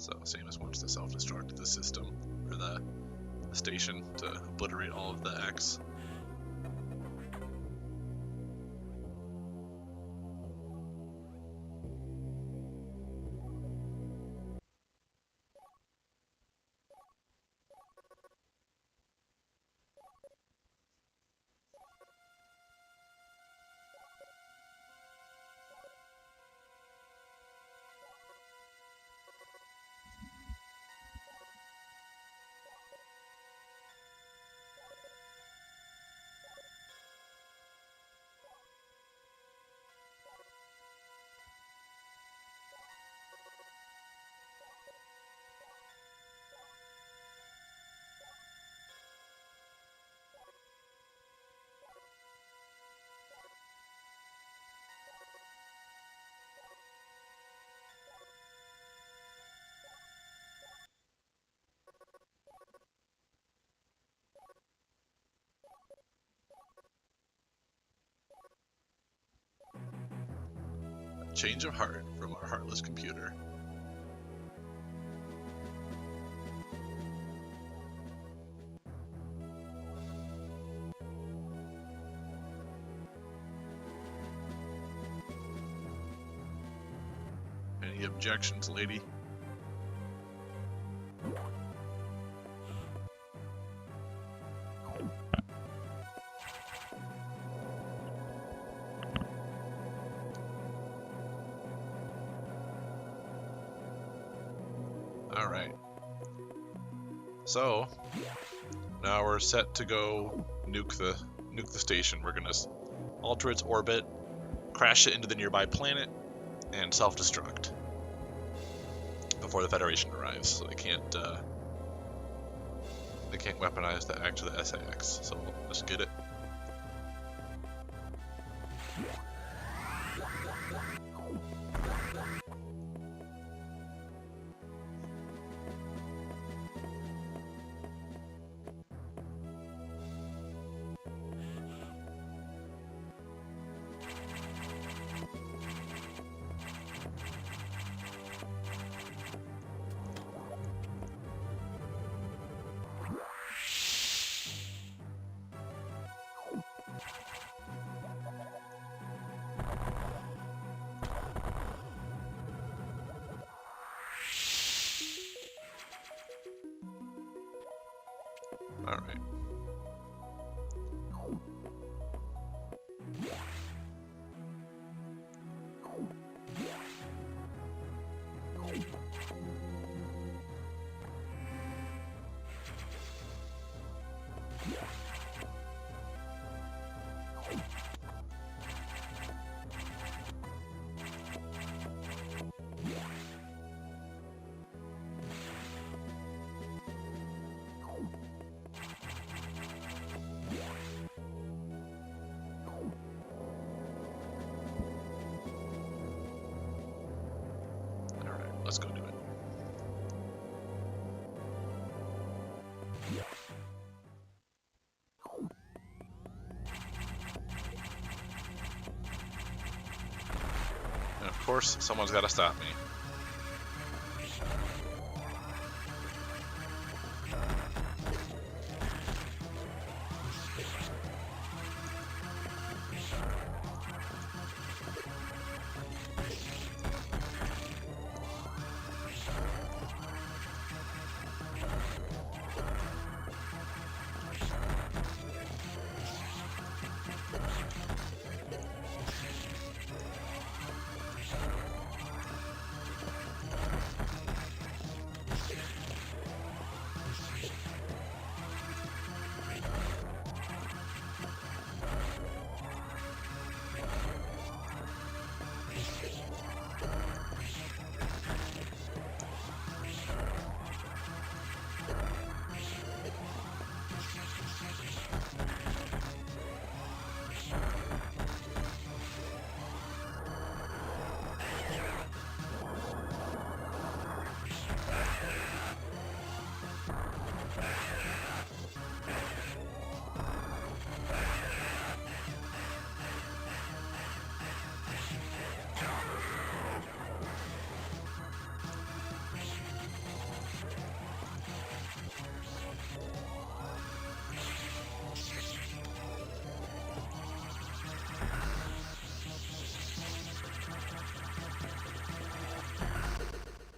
So same as once to self-destruct the system, or the station, to obliterate all of the X. Change of heart from our heartless computer. Any objections, lady? Alright. So, now we're set to go nuke the station. We're gonna alter its orbit, crash it into the nearby planet, and self-destruct before the Federation arrives. So they can't weaponize the act of the SAX. So let's get it. Alright. Let's go do it. And of course, someone's got to stop me.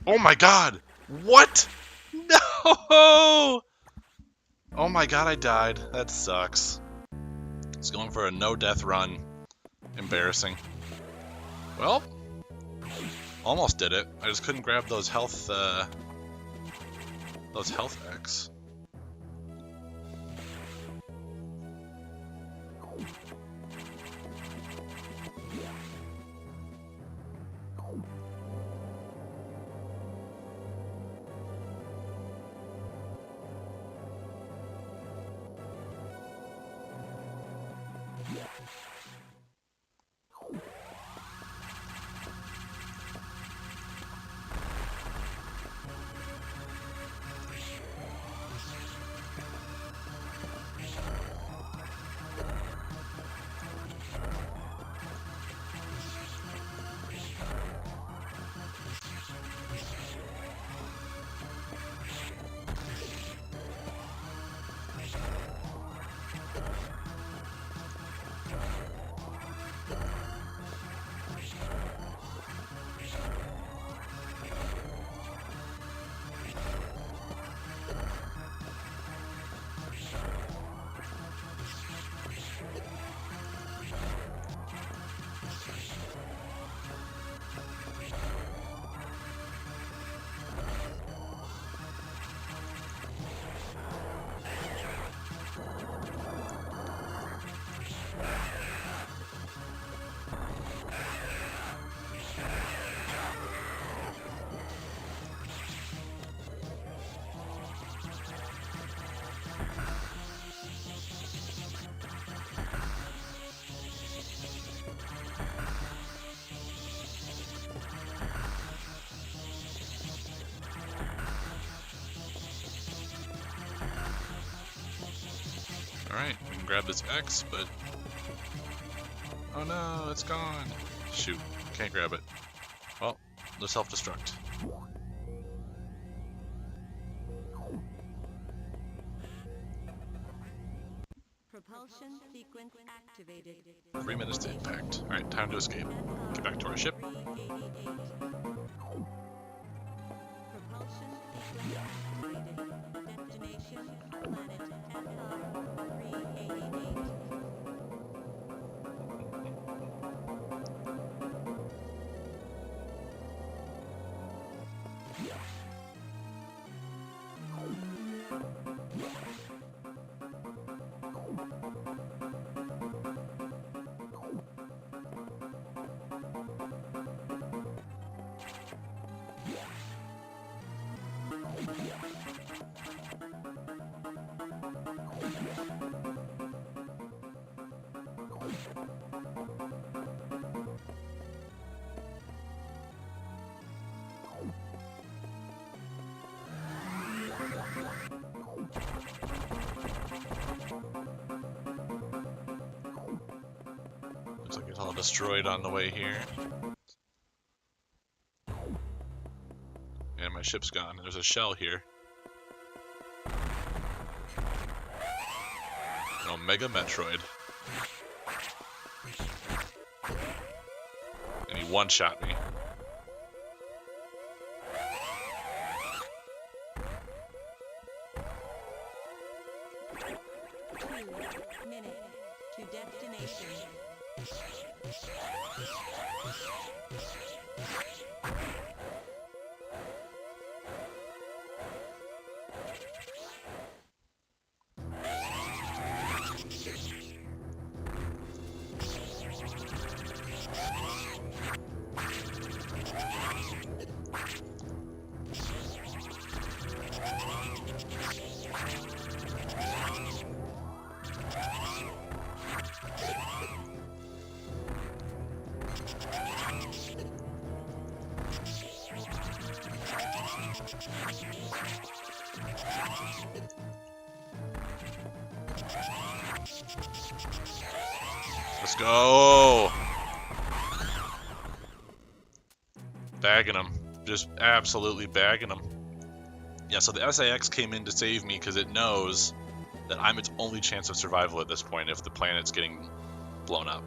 Oh my god! What? No! Oh my god, I died. That sucks. It's going for a no-death run. Embarrassing. Well, almost did it. I just couldn't grab those health X. Alright, we can grab this X, but... Oh no, it's gone! Shoot, can't grab it. Well, no self-destruct. Propulsion sequence activated. 3 minutes to impact. Alright, time to escape. Get back to our ship. Propulsion sequence activated. Destination planet SR-388. Looks like it's all destroyed on the way here. And my ship's gone. There's a shell here. An Omega Metroid. And he one-shot me. Minute to destination. Let's go! Bagging them. Just absolutely bagging them. Yeah, so the SAX came in to save me because it knows that I'm its only chance of survival at this point if the planet's getting blown up.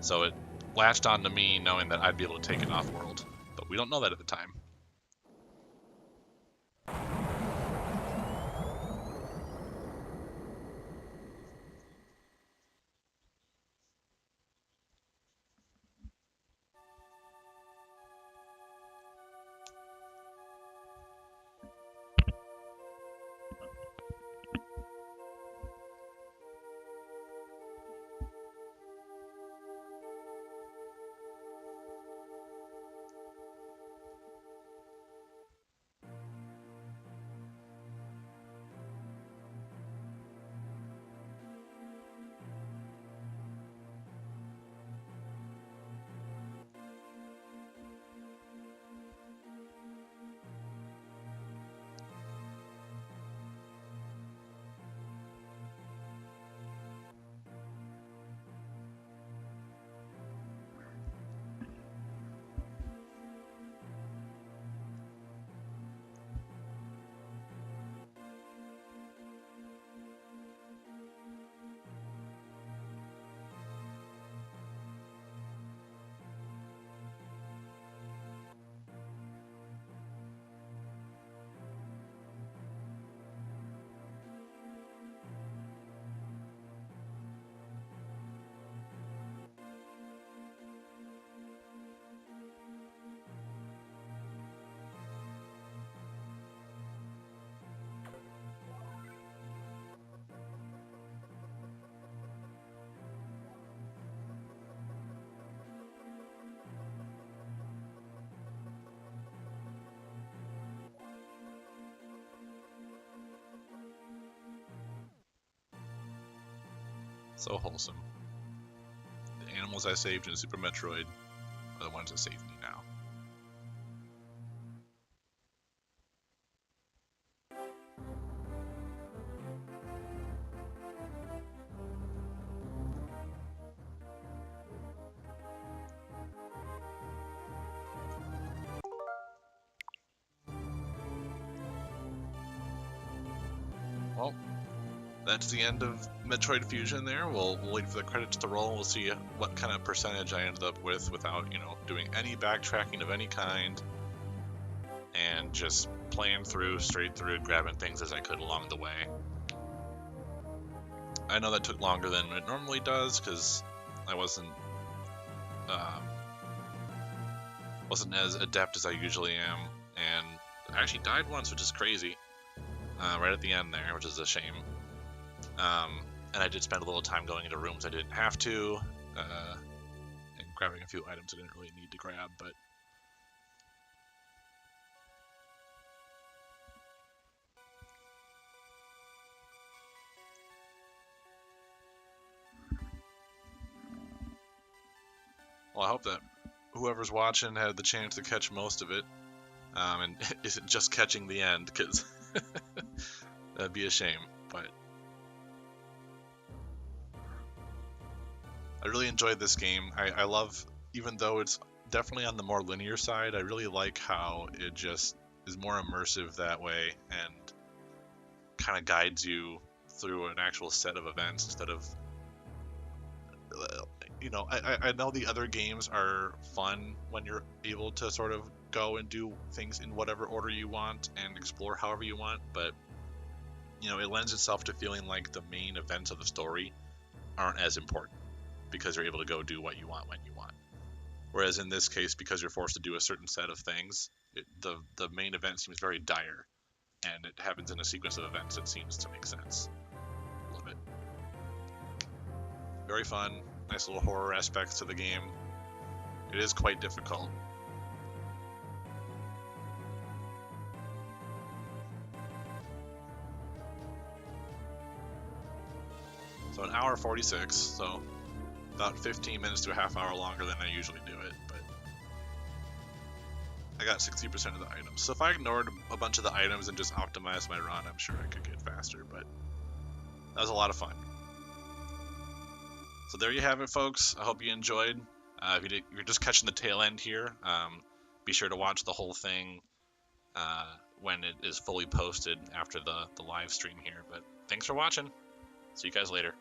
So it latched onto me knowing that I'd be able to take it off-world. But we don't know that at the time. So wholesome. The animals I saved in Super Metroid are the ones that save me now. Well, that's the end of Metroid Fusion there. We'll wait for the credits to roll. We'll see what kind of percentage I ended up with without, doing any backtracking of any kind. And just playing straight through, grabbing things as I could along the way. I know that took longer than it normally does, because I wasn't as adept as I usually am. And I actually died once, which is crazy. Right at the end there, which is a shame. And I did spend a little time going into rooms I didn't have to, and grabbing a few items I didn't really need to grab, but well, I hope that whoever's watching had the chance to catch most of it, and isn't just catching the end, because that'd be a shame. But I really enjoyed this game. I love, even though it's definitely on the more linear side, I really like how it just is more immersive that way and kind of guides you through an actual set of events instead of, I know the other games are fun when you're able to sort of go and do things in whatever order you want and explore however you want, but it lends itself to feeling like the main events of the story aren't as important because you're able to go do what you want when you want. Whereas in this case, because you're forced to do a certain set of things, the main event seems very dire, and it happens in a sequence of events that seems to make sense. Love it. Very fun. Nice little horror aspects to the game. It is quite difficult. So 1 hour 46, so about 15 minutes to a half hour longer than I usually do it, but I got 60% of the items. So if I ignored a bunch of the items and just optimized my run, I'm sure I could get faster, but that was a lot of fun. So there you have it, folks. I hope you enjoyed. If you're just catching the tail end here, be sure to watch the whole thing when it is fully posted after the live stream here. But thanks for watching. See you guys later.